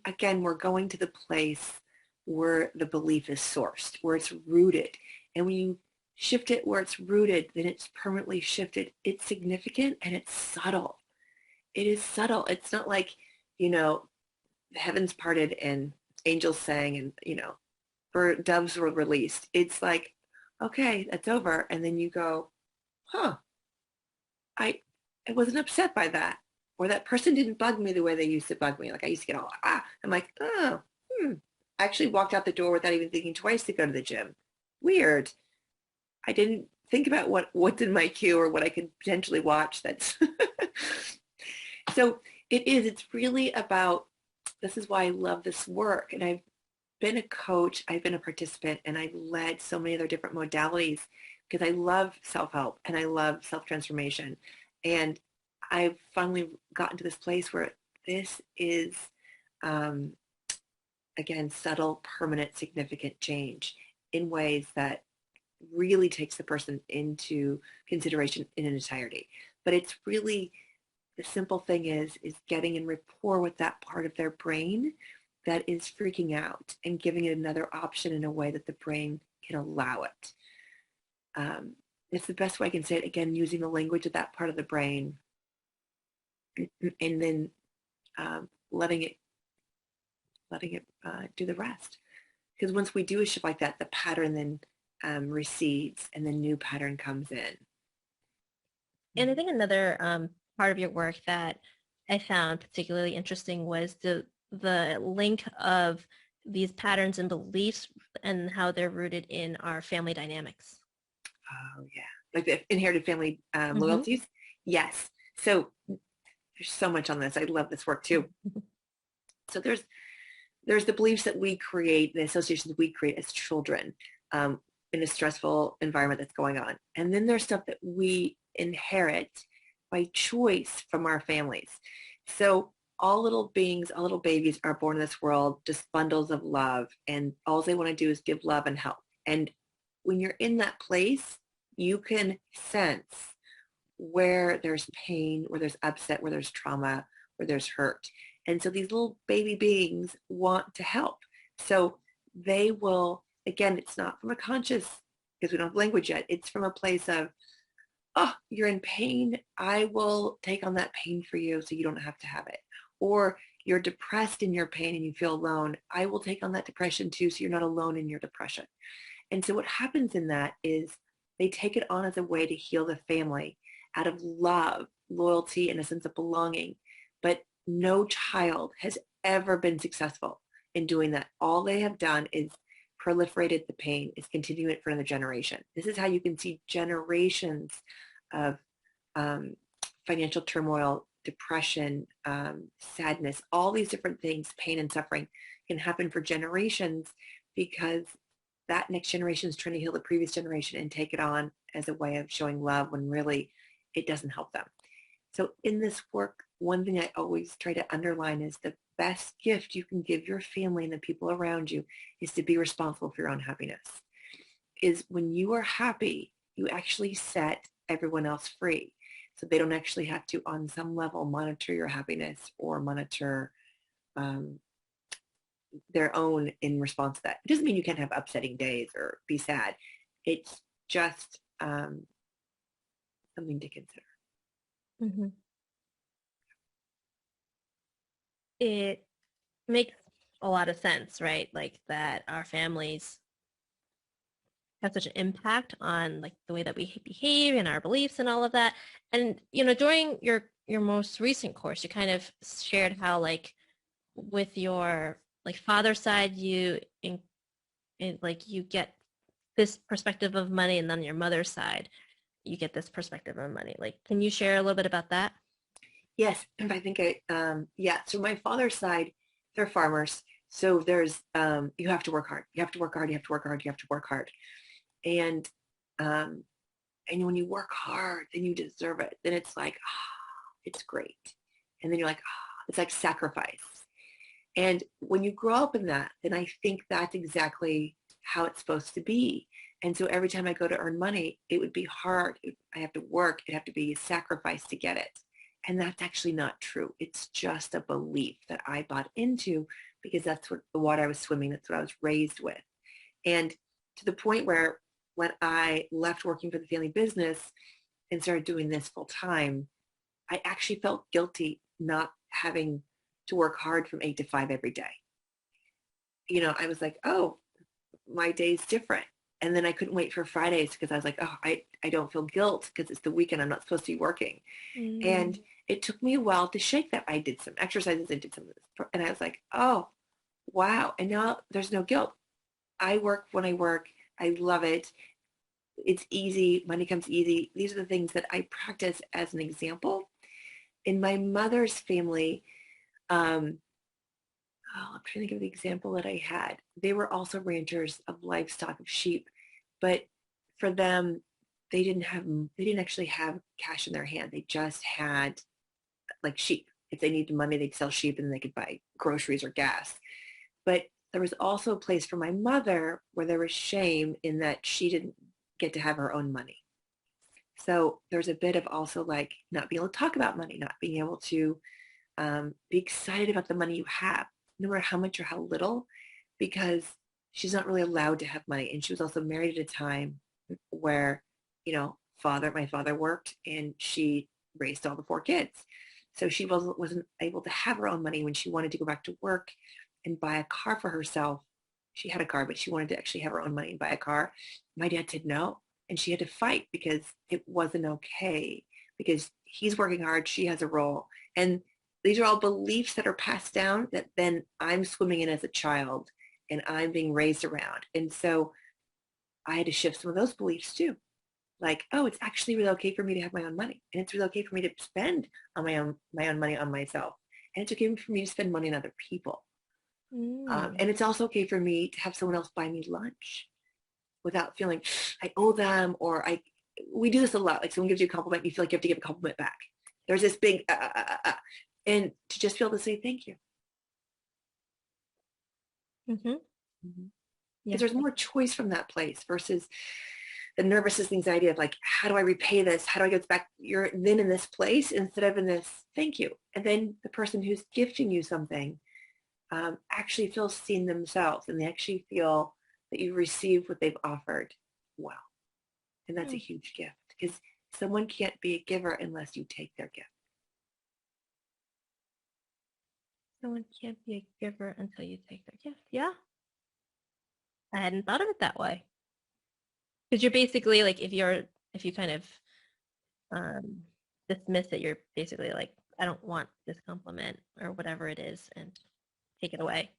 again, we're going to the place where the belief is sourced, where it's rooted. And when you shift it where it's rooted, then it's permanently shifted. It's significant and it's subtle. It is subtle. It's not like, you know, the heavens parted and angels sang and, doves were released. It's like, okay, that's over. And then you go, huh, I, I wasn't upset by that. Or that person didn't bug me the way they used to bug me. Like I used to get all, I'm like, oh, I actually walked out the door without even thinking twice to go to the gym. Weird. I didn't think about what's in my queue or what I could potentially watch. That's so it's really about, this is why I love this work. And I've been a coach, I've been a participant, and I've led so many other different modalities because I love self-help and I love self-transformation. And I've finally gotten to this place where this is, um, again, subtle, permanent, significant change in ways that really takes the person into consideration in an entirety. But it's really, the simple thing is getting in rapport with that part of their brain that is freaking out and giving it another option in a way that the brain can allow it. It's the best way I can say it, again, using the language of that part of the brain and then letting it do the rest. Because once we do a shift like that, the pattern then recedes and the new pattern comes in. And I think another part of your work that I found particularly interesting was the link of these patterns and beliefs and how they're rooted in our family dynamics. Oh yeah, like the inherited family loyalties. Yes. So there's so much on this. I love this work too. So there's the beliefs that we create, the associations we create as children in a stressful environment that's going on. And then there's stuff that we inherit by choice from our families. So all little beings, all little babies are born in this world, just bundles of love. And all they want to do is give love and help. And when you're in that place, you can sense where there's pain, where there's upset, where there's trauma, where there's hurt. And so these little baby beings want to help. So they will, again, it's not from a conscious, because we don't have language yet, it's from a place of, oh, you're in pain. I will take on that pain for you so you don't have to have it. Or you're depressed in your pain and you feel alone. I will take on that depression too so you're not alone in your depression. And so what happens in that is they take it on as a way to heal the family out of love, loyalty, and a sense of belonging. But no child has ever been successful in doing that. All they have done is proliferated the pain, is continuing it for another generation. This is how you can see generations of financial turmoil, depression, sadness, all these different things, pain and suffering can happen for generations because that next generation is trying to heal the previous generation and take it on as a way of showing love when really it doesn't help them. So in this work, one thing I always try to underline is the best gift you can give your family and the people around you is to be responsible for your own happiness. Is when you are happy, you actually set everyone else free. So they don't actually have to, on some level, monitor your happiness or monitor their own in response to that. It doesn't mean you can't have upsetting days or be sad. It's just something to consider. Mm-hmm. It makes a lot of sense, right? Like that our families have such an impact on like the way that we behave and our beliefs and all of that. And during your most recent course, you kind of shared how like with your like father's side, like you get this perspective of money, and then your mother's side, you get this perspective of money. Like, can you share a little bit about that? Yes, and I think yeah. So my father's side, they're farmers. So there's, you have to work hard. You have to work hard. You have to work hard. You have to work hard. And, um, and when you work hard, then you deserve it. Then it's like, it's great. And then you're like, it's like sacrifice. And when you grow up in that, then I think that's exactly how it's supposed to be. And so every time I go to earn money, it would be hard. I have to work. It'd have to be a sacrifice to get it. And that's actually not true. It's just a belief that I bought into because that's what the water I was swimming, that's what I was raised with. And to the point where when I left working for the family business and started doing this full time, I actually felt guilty not having to work hard from 8 to 5 every day. I was like, oh, my day's different. And then I couldn't wait for Fridays because I was like, oh, I don't feel guilt because it's the weekend. I'm not supposed to be working. And it took me a while to shake that. I did some exercises. I did some of this. And I was like, oh, wow. And now there's no guilt. I work when I work. I love it. It's easy. Money comes easy. These are the things that I practice as an example. In my mother's family, I'm trying to think of the example that I had. They were also ranchers of livestock, of sheep, but for them, they didn't actually have cash in their hand. They just had like sheep. If they needed money, they'd sell sheep and then they could buy groceries or gas. But there was also a place for my mother where there was shame in that she didn't get to have her own money. So there's a bit of also like not being able to talk about money, not being able to be excited about the money you have, no matter how much or how little, because she's not really allowed to have money. And she was also married at a time where, my father worked and she raised all the 4 kids. So she wasn't able to have her own money when she wanted to go back to work and buy a car for herself. She had a car, but she wanted to actually have her own money and buy a car. My dad said no. And she had to fight because it wasn't okay, because he's working hard, she has a role. And these are all beliefs that are passed down that then I'm swimming in as a child and I'm being raised around. And so I had to shift some of those beliefs too. Like, oh, it's actually really okay for me to have my own money. And it's really okay for me to spend on my own money on myself. And it's okay for me to spend money on other people. And it's also okay for me to have someone else buy me lunch without feeling I owe them, or we do this a lot. Like someone gives you a compliment, you feel like you have to give a compliment back. There's this big, and to just be able to say thank you. Because there's more choice from that place versus the nervousness and anxiety of like, how do I repay this? How do I get back? You're then in this place instead of in this thank you. And then the person who's gifting you something actually feels seen themselves, and they actually feel that you received what they've offered well. And that's a huge gift, because someone can't be a giver unless you take their gift. Someone can't be a giver until you take their gift. Yeah. I hadn't thought of it that way. Because you're basically like, if you kind of dismiss it, you're basically like, I don't want this compliment or whatever it is, and take it away.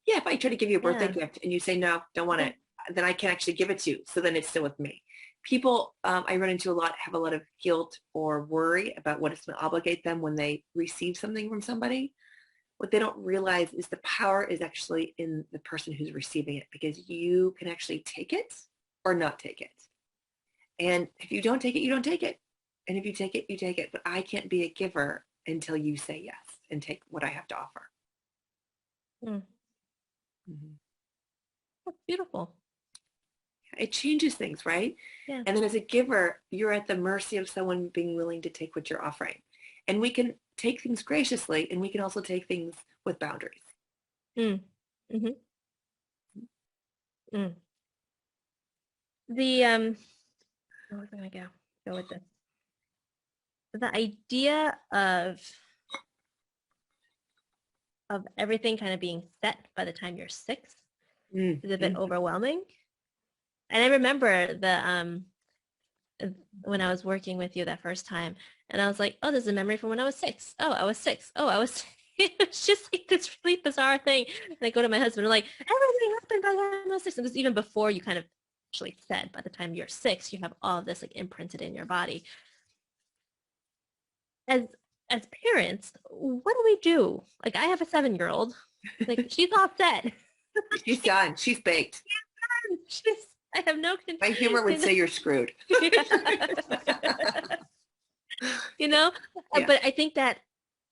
Yeah, if I try to give you a birthday gift and you say, no, don't want it, then I can actually give it to you. So then it's still with me. People I run into a lot have a lot of guilt or worry about what it's going to obligate them when they receive something from somebody. What they don't realize is the power is actually in the person who's receiving it, because you can actually take it or not take it. And if you don't take it, you don't take it. And if you take it, you take it. But I can't be a giver until you say yes and take what I have to offer. That's beautiful. It changes things, right? Yeah. And then as a giver, you're at the mercy of someone being willing to take what you're offering. And we can take things graciously, and we can also take things with boundaries. The where was I gonna go with this? The idea of everything kind of being set by the time you're 6 is a bit overwhelming. And I remember when I was working with you that first time, and I was like, oh, there's a memory from when I was 6. Oh, I was 6. Oh, I was it's just like this really bizarre thing. And I go to my husband and like, everything happened by the time I was 6. And this is even before you kind of actually said, by the time you're 6, you have all of this like imprinted in your body. As parents, what do we do? Like, I have a 7-year-old, Like, she's all set. She's done. She's baked. She's, I have no My humor would say you're screwed. you know, Yeah. but I think that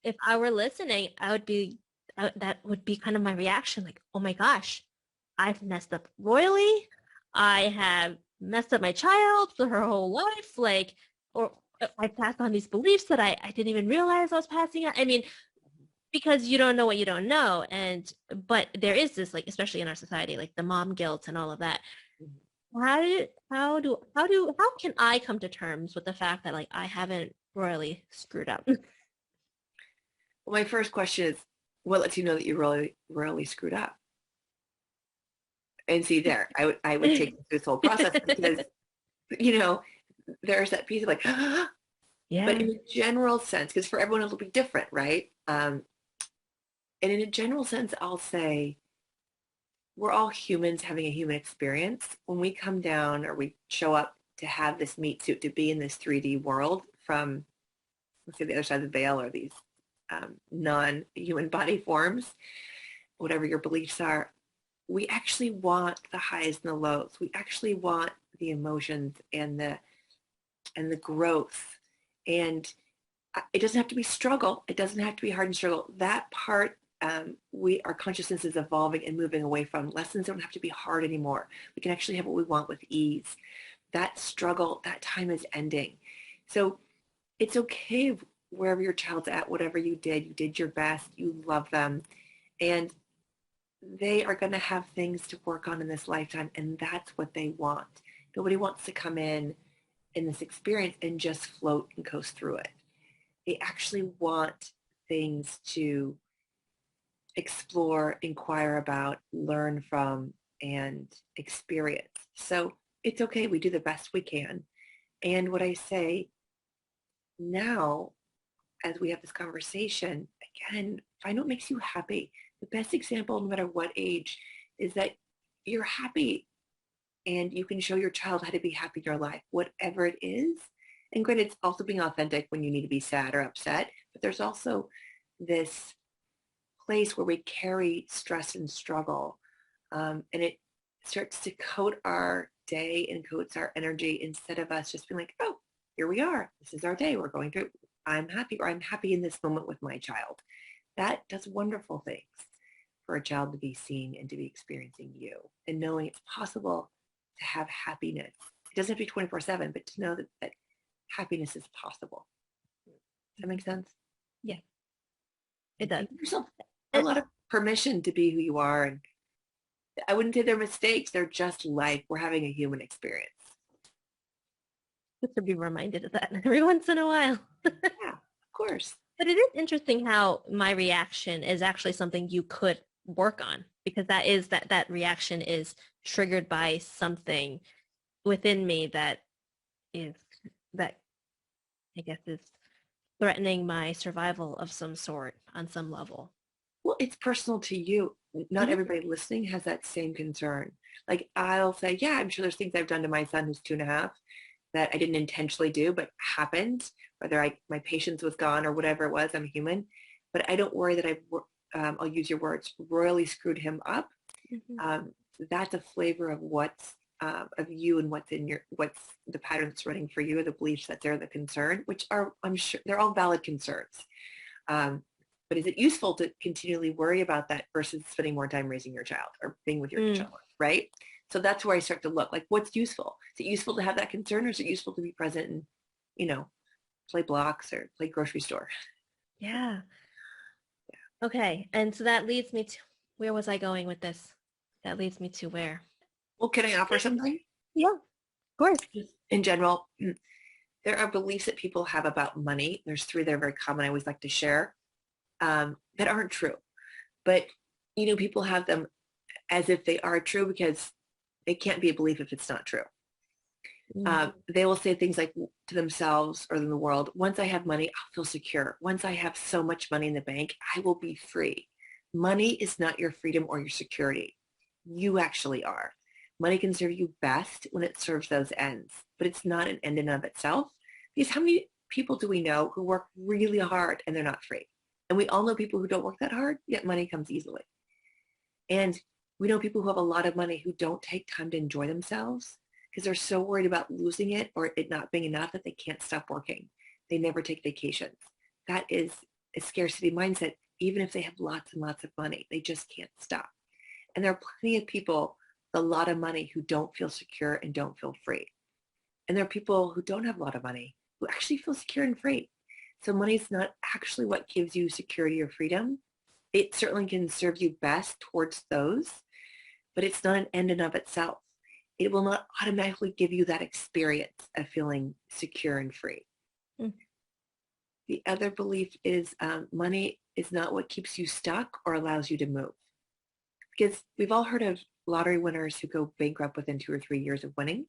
if I were listening, that would be kind of my reaction. Like, oh my gosh, I've messed up royally. I have messed up my child for her whole life. Like, or I passed on these beliefs that I didn't even realize I was passing on. I mean, because you don't know what you don't know. But there is this, like, especially in our society, like the mom guilt and all of that. How can I come to terms with the fact that, like, I haven't royally screwed up? Well, my first question is, what lets you know that you royally screwed up? And see there, I would take you through this whole process because, you know, there's that piece of like, but Yeah. in a general sense, because for everyone it'll be different, right? And in a general sense, I'll say we're all humans having a human experience. When we come down or we show up to have this meat suit, to be in this 3D world from, let's say, the other side of the veil, or these non-human body forms, whatever your beliefs are, we actually want the highs and the lows. We actually want the emotions and the growth. And it doesn't have to be struggle. It doesn't have to be hard and struggle. That part, our consciousness is evolving and moving away from. Lessons don't have to be hard anymore. We can actually have what we want with ease. That struggle, that time is ending. So it's okay wherever your child's at, whatever you did your best, you love them. And they are going to have things to work on in this lifetime, and that's what they want. Nobody wants to come in this experience and just float and coast through it. They actually want things to explore, inquire about, learn from, and experience. So it's okay. We do the best we can. And what I say now, as we have this conversation, again, find what makes you happy. The best example, no matter what age, is that you're happy and you can show your child how to be happy in your life, whatever it is. And granted, it's also being authentic when you need to be sad or upset, but there's also this place where we carry stress and struggle, and it starts to coat our day and coats our energy instead of us just being like, oh, here we are. This is our day. We're going through. I'm happy, or I'm happy in this moment with my child. That does wonderful things for a child to be seeing and to be experiencing you and knowing it's possible to have happiness. It doesn't have to be 24/7, but to know that happiness is possible. Does that make sense? Yeah, it does. Give yourself a lot of permission to be who you are. And I wouldn't say they're mistakes. They're just life. We're having a human experience. Just to be reminded of that every once in a while. Yeah, of course. But it is interesting how my reaction is actually something you could work on, because that reaction is triggered by something within me that is that I guess is threatening my survival of some sort on some level. Well, it's personal to you. Not Mhm. everybody listening has that same concern. Like I'll say, yeah, I'm sure there's things I've done to my son who's 2.5 that I didn't intentionally do, but happened, whether my patience was gone or whatever it was. I'm human. But I don't worry that I'll use your words, royally screwed him up. Mhm. um, that's a flavor of what's of you and what's the pattern that's running for you, or the beliefs that they're the concern, which are, I'm sure, they're all valid concerns. Um, but is it useful to continually worry about that versus spending more time raising your child or being with your Mm. child, right? So that's where I start to look like, what's useful? Is it useful to have that concern, or is it useful to be present and, you know, play blocks or play grocery store? Yeah. Okay. And so that leads me to, where was I going with this? That leads me to where? Well, can I offer something? Yeah, of course. Just in general, there are beliefs that people have about money. There's 3 that are very common I always like to share, that aren't true. But, people have them as if they are true because it can't be a belief if it's not true. Mm. They will say things like to themselves or in the world, once I have money, I'll feel secure. Once I have so much money in the bank, I will be free. Money is not your freedom or your security. You actually are. Money can serve you best when it serves those ends, but it's not an end in of itself. Because how many people do we know who work really hard and they're not free? And we all know people who don't work that hard, yet money comes easily. And we know people who have a lot of money who don't take time to enjoy themselves because they're so worried about losing it or it not being enough that they can't stop working. They never take vacations. That is a scarcity mindset, even if they have lots and lots of money. They just can't stop. And there are plenty of people with a lot of money who don't feel secure and don't feel free. And there are people who don't have a lot of money who actually feel secure and free. So money is not actually what gives you security or freedom. It certainly can serve you best towards those, but it's not an end in of itself. It will not automatically give you that experience of feeling secure and free. Mm. The other belief is money is not what keeps you stuck or allows you to move. Because we've all heard of lottery winners who go bankrupt within 2 or 3 years of winning.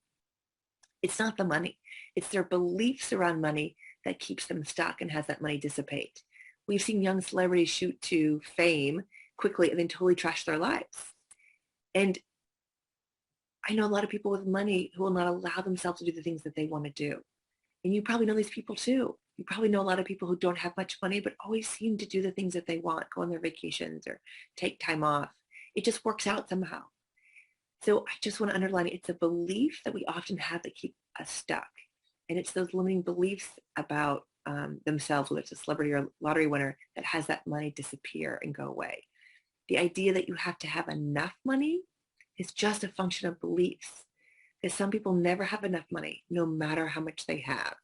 It's not the money. It's their beliefs around money that keeps them stuck and has that money dissipate. We've seen young celebrities shoot to fame quickly and then totally trash their lives. And I know a lot of people with money who will not allow themselves to do the things that they want to do. And you probably know these people too. You probably know a lot of people who don't have much money, but always seem to do the things that they want, go on their vacations or take time off. It just works out somehow. So I just want to underline, it's a belief that we often have that keep us stuck. And it's those limiting beliefs about themselves, whether it's a celebrity or a lottery winner, that has that money disappear and go away. The idea that you have to have enough money is just a function of beliefs. Because some people never have enough money, no matter how much they have.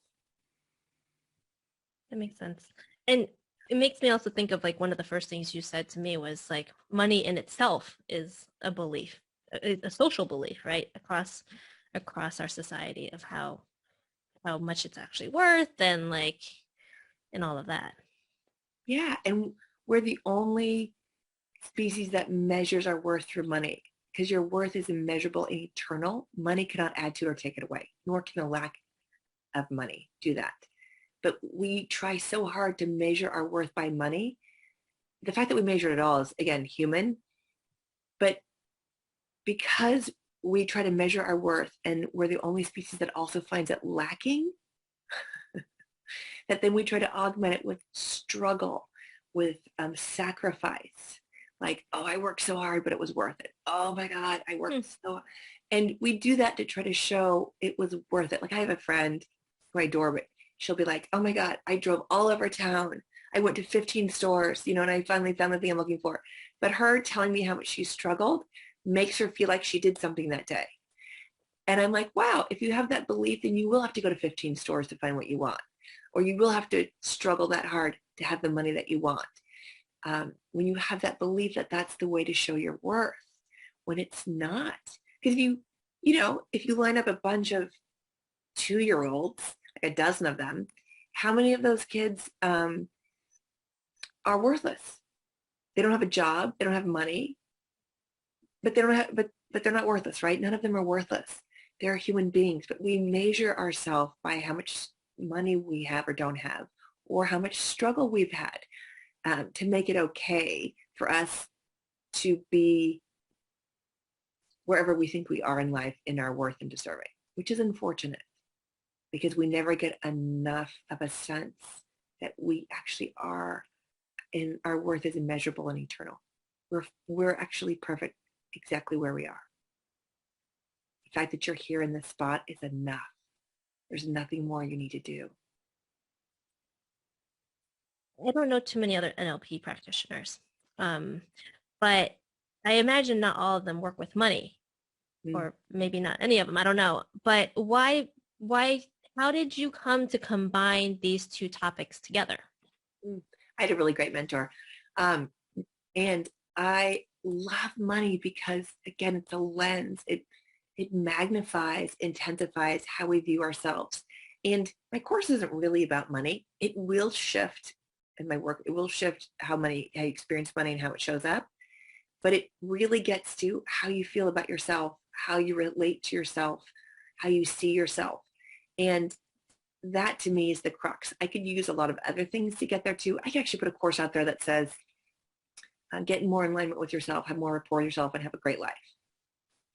That makes sense. And it makes me also think of like one of the first things you said to me was like money in itself is a belief, a social belief, right? Across our society of how much it's actually worth and like and all of that. Yeah, and we're the only species that measures our worth through money because your worth is immeasurable and eternal. Money cannot add to or take it away, nor can a lack of money do that. But we try so hard to measure our worth by money. The fact that we measure it at all is, again, human. But because we try to measure our worth and we're the only species that also finds it lacking, that then we try to augment it with struggle, with sacrifice. Like, oh, I worked so hard, but it was worth it. Oh my God, I worked so. And we do that to try to show it was worth it. Like I have a friend who I adore, but she'll be like, oh my God, I drove all over town. I went to 15 stores, and I finally found the thing I'm looking for. But her telling me how much she struggled makes her feel like she did something that day. And I'm like, wow, if you have that belief, then you will have to go to 15 stores to find what you want. Or you will have to struggle that hard to have the money that you want. When you have that belief that that's the way to show your worth, when it's not. Because if you line up a bunch of 2-year-olds, like a dozen of them, how many of those kids are worthless? They don't have a job, they don't have money, but they're not worthless, right? None of them are worthless. They're human beings, but we measure ourselves by how much money we have or don't have, or how much struggle we've had to make it okay for us to be wherever we think we are in life in our worth and deserving, which is unfortunate because we never get enough of a sense that we actually are and our worth is immeasurable and eternal. We're actually perfect exactly where we are. The fact that you're here in this spot is enough. There's nothing more you need to do. I don't know too many other NLP practitioners, but I imagine not all of them work with money, or maybe not any of them. I don't know. But why? How did you come to combine these two topics together? I had a really great mentor. And I love money because, again, it's a lens. It magnifies, intensifies how we view ourselves. And my course isn't really about money. It will shift in my work. It will shift how you experience money and how it shows up. But it really gets to how you feel about yourself, how you relate to yourself, how you see yourself. And that to me is the crux. I could use a lot of other things to get there too. I could actually put a course out there that says, get more in alignment with yourself, have more rapport with yourself, and have a great life.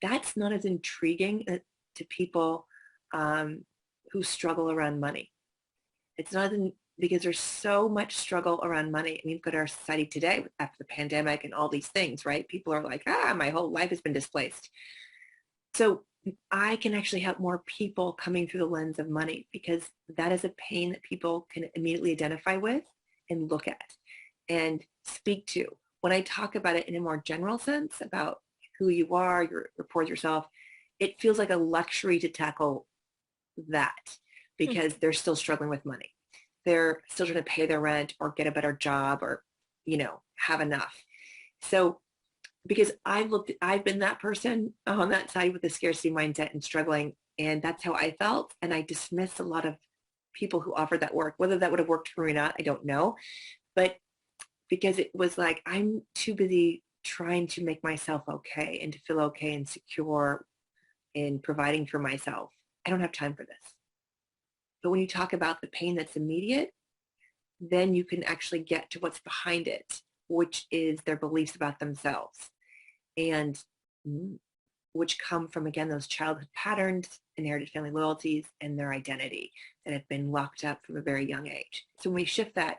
That's not as intriguing to people who struggle around money. It's not as because there's so much struggle around money. I mean, look at our society today after the pandemic and all these things, right? People are like, my whole life has been displaced. So I can actually help more people coming through the lens of money, because that is a pain that people can immediately identify with and look at and speak to. When I talk about it in a more general sense about who you are, your rapport with yourself, it feels like a luxury to tackle that, Hmm. because they're still struggling with money. They're still trying to pay their rent or get a better job or, have enough. So because I've been that person on that side with the scarcity mindset and struggling, and that's how I felt. And I dismissed a lot of people who offered that work. Whether that would have worked for me or not, I don't know. But because it was like, I'm too busy trying to make myself okay and to feel okay and secure in providing for myself, I don't have time for this. But when you talk about the pain that's immediate, then you can actually get to what's behind it, which is their beliefs about themselves, and which come from, again, those childhood patterns, inherited family loyalties, and their identity that have been locked up from a very young age. So when we shift that,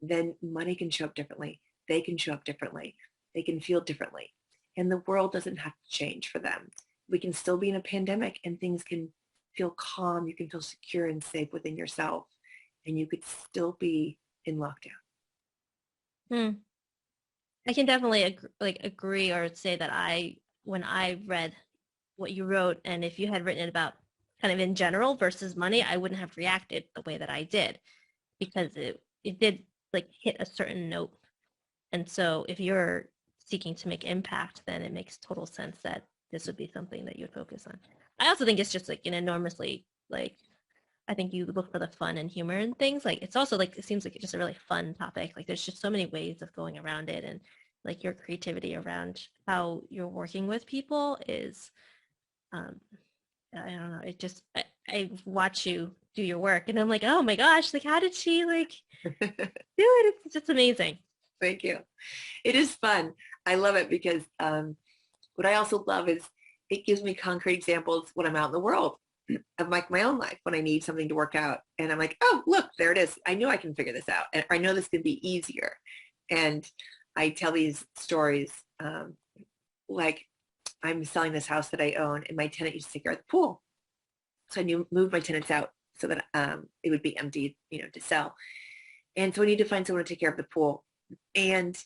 then money can show up differently. They can show up differently. They can feel differently. And the world doesn't have to change for them. We can still be in a pandemic and things can feel calm. You can feel secure and safe within yourself. And you could still be in lockdown. Hmm. I can definitely agree or say that when I read what you wrote, and if you had written it about kind of in general versus money, I wouldn't have reacted the way that I did, because it did like hit a certain note. And so if you're seeking to make impact, then it makes total sense that this would be something that you would focus on. I also think it's just like an enormously like I think you look for the fun and humor and things. Like it's also like it seems like it's just a really fun topic. Like there's just so many ways of going around it, and like your creativity around how you're working with people is um I don't know. It just I watch you do your work and I'm like, oh my gosh, like how did she like do it? It's just amazing. Thank you. It is fun. I love it because what I also love is it gives me concrete examples when I'm out in the world of my own life, when I need something to work out. And I'm like, oh, look, there it is. I knew I can figure this out. And I know this can be easier. And I tell these stories like I'm selling this house that I own, and my tenant used to take care of the pool. So I moved my tenants out so that it would be empty, to sell. And so I need to find someone to take care of the pool. And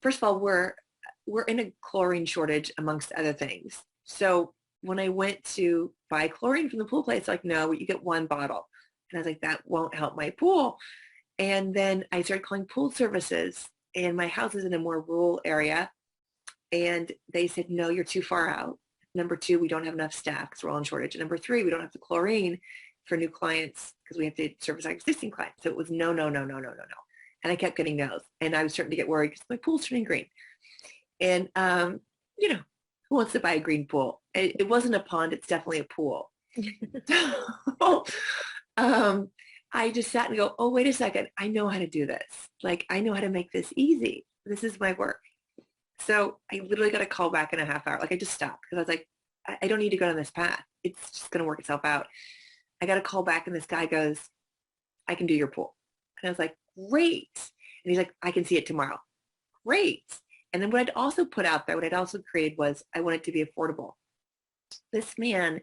first of all, we're in a chlorine shortage amongst other things. So when I went to buy chlorine from the pool place, like, no, you get one bottle. And I was like, that won't help my pool. And then I started calling pool services, and my house is in a more rural area. And they said, no, you're too far out. Number two, we don't have enough staff because we're all in shortage. And number three, we don't have the chlorine for new clients because we have to service our existing clients. So it was no, no, no, no, no, no, no. And I kept getting no's. And I was starting to get worried because my pool's turning green. And, who wants to buy a green pool? It wasn't a pond. It's definitely a pool. So I just sat and go, oh, wait a second. I know how to do this. Like, I know how to make this easy. This is my work. So I literally got a call back in a half hour. Like I just stopped because I was like, I don't need to go down this path. It's just going to work itself out. I got a call back and this guy goes, I can do your pool. And I was like, great. And he's like, I can see it tomorrow. Great. And then what I'd also put out there, what I'd also created was I want it to be affordable. This man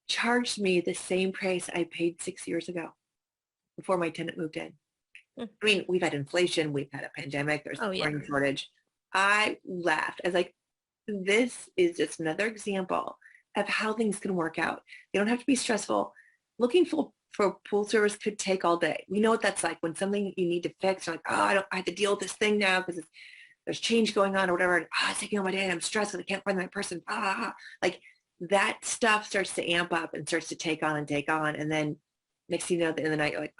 charged me the same price I paid 6 years ago before my tenant moved in. I mean, we've had inflation, we've had a pandemic, there's a chlorine shortage. I laughed. I was like, this is just another example of how things can work out. They don't have to be stressful. Looking for pool service could take all day. We know what that's like when something you need to fix. You're like, I have to deal with this thing now because there's change going on or whatever. And, it's taking all my day and I'm stressed and I can't find the right person. Like that stuff starts to amp up and starts to take on. And then next thing you know, at the end of the night, you're like,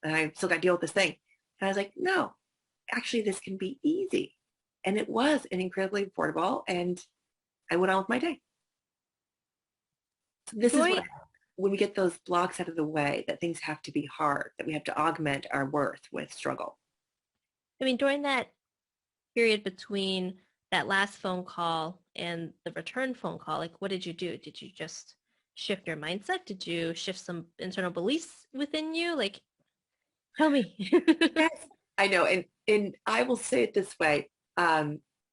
and I still got to deal with this thing. And I was like, no, actually this can be easy. And it was an incredibly affordable, and I went on with my day. So this is what, when we get those blocks out of the way, that things have to be hard, that we have to augment our worth with struggle. I mean, during that period between that last phone call and the return phone call, like what did you do? Did you just shift your mindset? Did you shift some internal beliefs within you? Like Tell me. Yes, I know. And I will say it this way.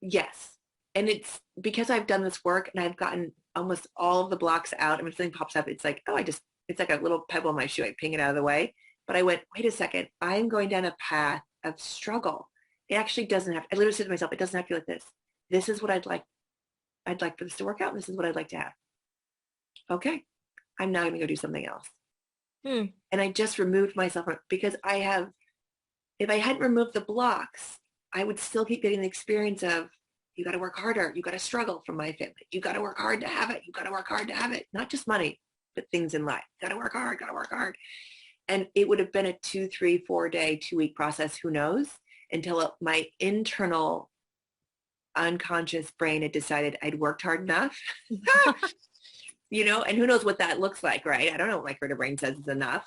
Yes. And it's because I've done this work and I've gotten almost all of the blocks out. And when something pops up, it's like, oh, it's like a little pebble in my shoe. I ping it out of the way. But I went, wait a second. I'm going down a path of struggle. It actually doesn't have, I literally said to myself, it doesn't have to be like this. This is what I'd like. I'd like for this to work out. And this is what I'd like to have. Okay. I'm now going to go do something else. Hmm. And I just removed myself from it because if I hadn't removed the blocks, I would still keep getting the experience of, you got to work harder. You got to struggle from my family. You got to work hard to have it. You got to work hard to have it. Not just money, but things in life. Got to work hard, got to work hard. And it would have been a 2, 3, 4 day, 2 week process. Who knows? Until my internal unconscious brain had decided I'd worked hard enough. And who knows what that looks like, right? I don't know what my critter brain says is enough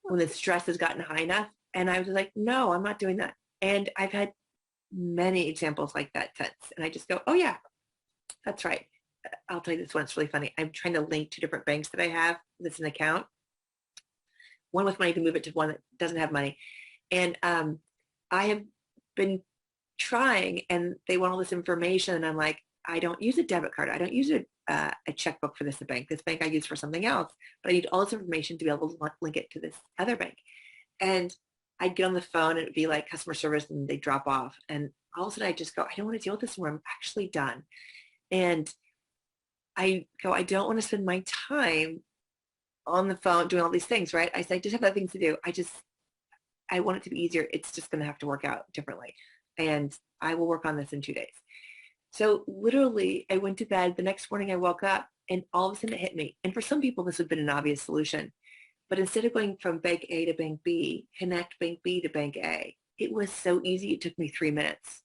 when the stress has gotten high enough. And I was like, no, I'm not doing that. And I've had many examples like that since. And I just go, oh yeah, that's right. I'll tell you this one. It's really funny. I'm trying to link 2 different banks that I have. That's an account. One with money to move it to one that doesn't have money. And I have been trying and they want all this information. And I'm like, I don't use a debit card. I don't use a checkbook for this bank. This bank I use for something else. But I need all this information to be able to link it to this other bank. And I'd get on the phone and it'd be like customer service and they drop off. And all of a sudden I just go, I don't want to deal with this anymore. I'm actually done. And I go, I don't want to spend my time on the phone doing all these things, right? I just have other things to do. I want it to be easier. It's just going to have to work out differently. And I will work on this in 2 days. So literally I went to bed. The next morning I woke up and all of a sudden it hit me. And for some people, this would have been an obvious solution. But instead of going from bank A to bank B, connect bank B to bank A, it was so easy. It took me 3 minutes.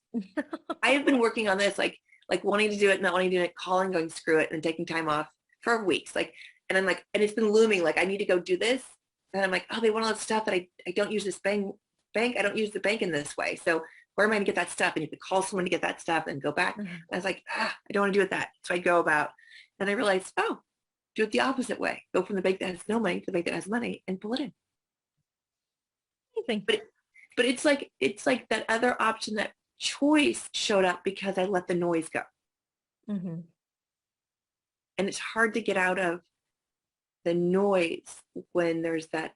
I have been working on this, like wanting to do it, not wanting to do it, calling, going screw it, and taking time off for weeks. And I'm like, and it's been looming, like I need to go do this. And I'm like, oh, they want all that stuff that I don't use this bank. I don't use the bank in this way. So where am I going to get that stuff? And you could call someone to get that stuff and go back. And I was like, I don't want to do it that. So I go about, and I realized, oh, do it the opposite way. Go from the bank that has no money to the bank that has money and pull it in. Amazing. But it's like that other option, that choice showed up because I let the noise go. Mm-hmm. And it's hard to get out of the noise when there's that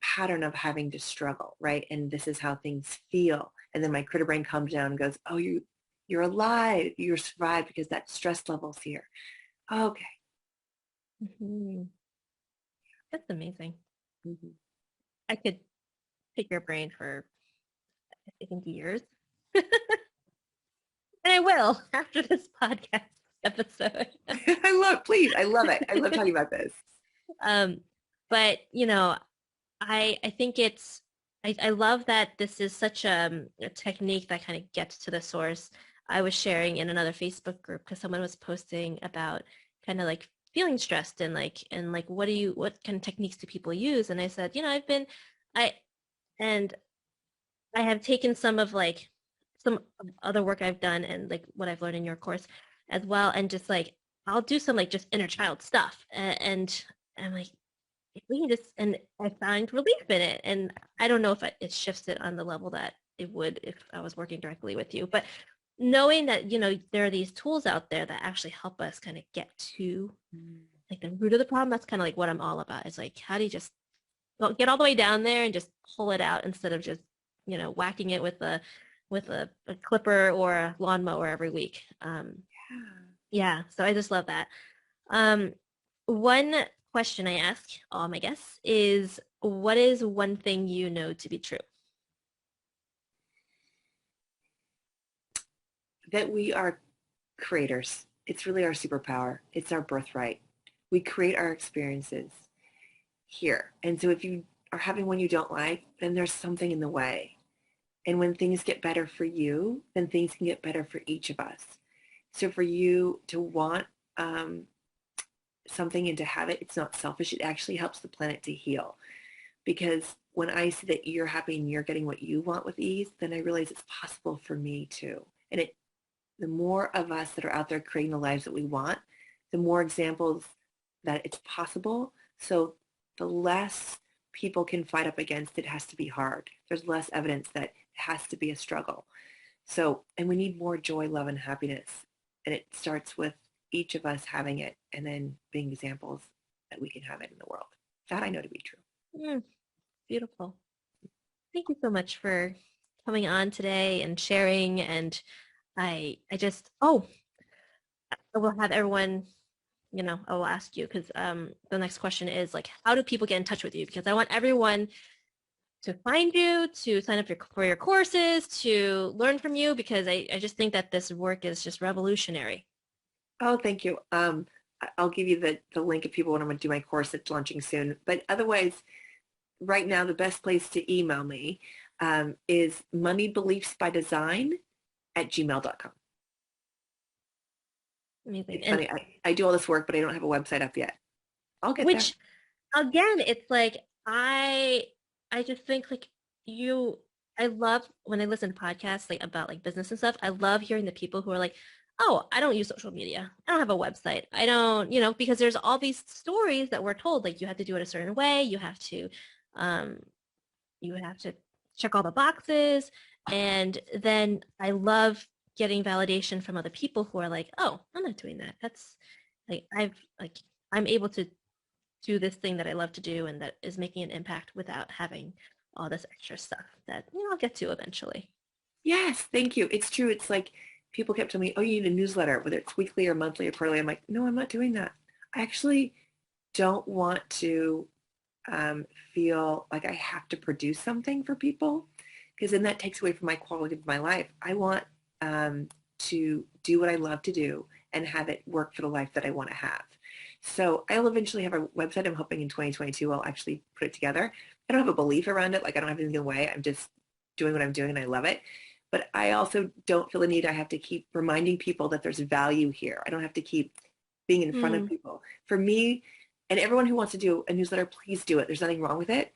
pattern of having to struggle, right? And this is how things feel. And then my critter brain comes down and goes, oh, you're alive. You're survived because that stress level's here. Okay. Mm-hmm. That's amazing. Mm-hmm. I could pick your brain for, I think, years. And I will after this podcast episode. I love it. I love talking about this. But I think I love that this is such a technique that kind of gets to the source. I was sharing in another Facebook group because someone was posting about kind of like feeling stressed and what kind of techniques do people use? And I said, I have taken some other work I've done and like what I've learned in your course as well. And just like, I'll do some like just inner child stuff. And I'm like, if we can just, and I find relief in it. And I don't know if it shifts it on the level that it would if I was working directly with you, but knowing that, there are these tools out there that actually help us kind of get to like the root of the problem. That's kind of like what I'm all about. It's like, how do you just get all the way down there and just pull it out instead of just, whacking it with a clipper or a lawnmower every week. Yeah. So I just love that. One question I ask all my guests is, what is one thing you know to be true? That we are creators. It's really our superpower. It's our birthright. We create our experiences here. And so if you are having one you don't like, then there's something in the way. And when things get better for you, then things can get better for each of us. So for you to want something and to have it, it's not selfish. It actually helps the planet to heal. Because when I see that you're happy and you're getting what you want with ease, then I realize it's possible for me too. And the more of us that are out there creating the lives that we want, the more examples that it's possible. So the less people can fight up against, it has to be hard. There's less evidence that it has to be a struggle. So, and we need more joy, love, and happiness. And it starts with each of us having it and then being examples that we can have it in the world. That I know to be true. Beautiful. Thank you so much for coming on today and sharing. And I will have everyone, I will ask you because the next question is like, how do people get in touch with you? Because I want everyone to find you, to sign up for your courses, to learn from you, because I just think that this work is just revolutionary. Oh, thank you. I'll give you the link if people want to do my course that's launching soon. But otherwise, right now, the best place to email me is moneybeliefsbydesign@gmail.com. Amazing. It's funny. I do all this work, but I don't have a website up yet. I'll get there. Which, again, it's like, I just think like I love when I listen to podcasts like about like business and stuff. I love hearing the people who are like, oh, I don't use social media. I don't have a website. I don't, because there's all these stories that we're told, like you have to do it a certain way. You have to check all the boxes. And then I love getting validation from other people who are like, oh, I'm not doing that. That's like, I'm able to do this thing that I love to do and that is making an impact without having all this extra stuff that I'll get to eventually. Yes, thank you. It's true. It's like people kept telling me, oh, you need a newsletter, whether it's weekly or monthly or quarterly. I'm like, no, I'm not doing that. I actually don't want to feel like I have to produce something for people, because then that takes away from my quality of my life. I want to do what I love to do and have it work for the life that I want to have. So I'll eventually have a website. I'm hoping in 2022 I'll actually put it together. I don't have a belief around it. Like I don't have anything in the way. I'm just doing what I'm doing and I love it. But I also don't feel the need I have to keep reminding people that there's value here. I don't have to keep being in front of people. For me, and everyone who wants to do a newsletter, please do it. There's nothing wrong with it.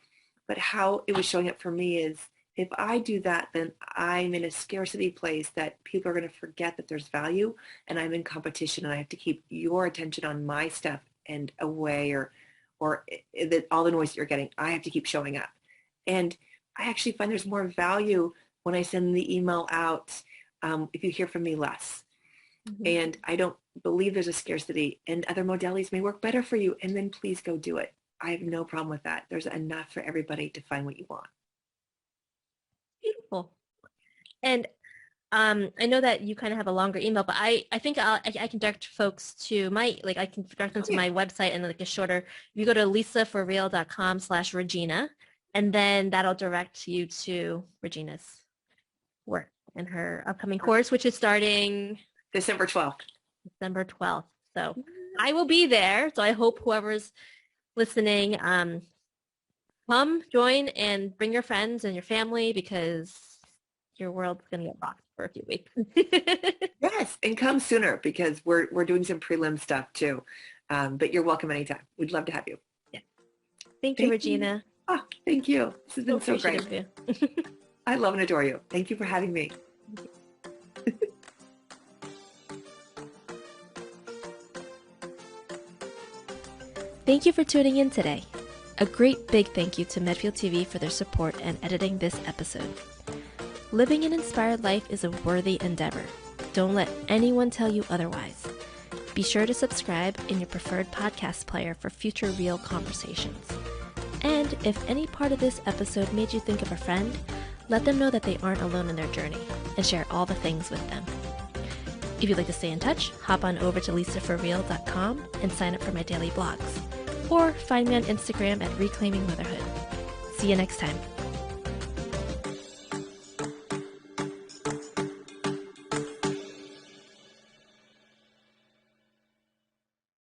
But how it was showing up for me is if I do that, then I'm in a scarcity place that people are going to forget that there's value, and I'm in competition and I have to keep your attention on my stuff and away or that all the noise that you're getting, I have to keep showing up. And I actually find there's more value when I send the email out if you hear from me less. And I don't believe there's a scarcity, and other modalities may work better for you, and then please go do it. I have no problem with that. There's enough for everybody to find what you want. Beautiful. And I know that you kind of have a longer email, but I think I can direct folks to I can direct them to my website and like a shorter, you go to lisaforreal.com/Regina, and then that'll direct you to Regina's work and her upcoming course, which is starting December 12th. December 12th. So I will be there. So I hope whoever's listening, come join and bring your friends and your family, because your world's going to get rocked for a few weeks. Yes, and come sooner because we're doing some prelim stuff too. But you're welcome anytime. We'd love to have you. Yeah. Thank you, Regina. Oh, thank you. This has been so great. I love and adore you. Thank you for having me. Thank you for tuning in today. A great big thank you to Medfield TV for their support and editing this episode. Living an inspired life is a worthy endeavor. Don't let anyone tell you otherwise. Be sure to subscribe in your preferred podcast player for future real conversations. And if any part of this episode made you think of a friend, let them know that they aren't alone in their journey, and share all the things with them. If you'd like to stay in touch, hop on over to lisaforreal.com and sign up for my daily blogs. Or find me on Instagram at Reclaiming Motherhood. See you next time.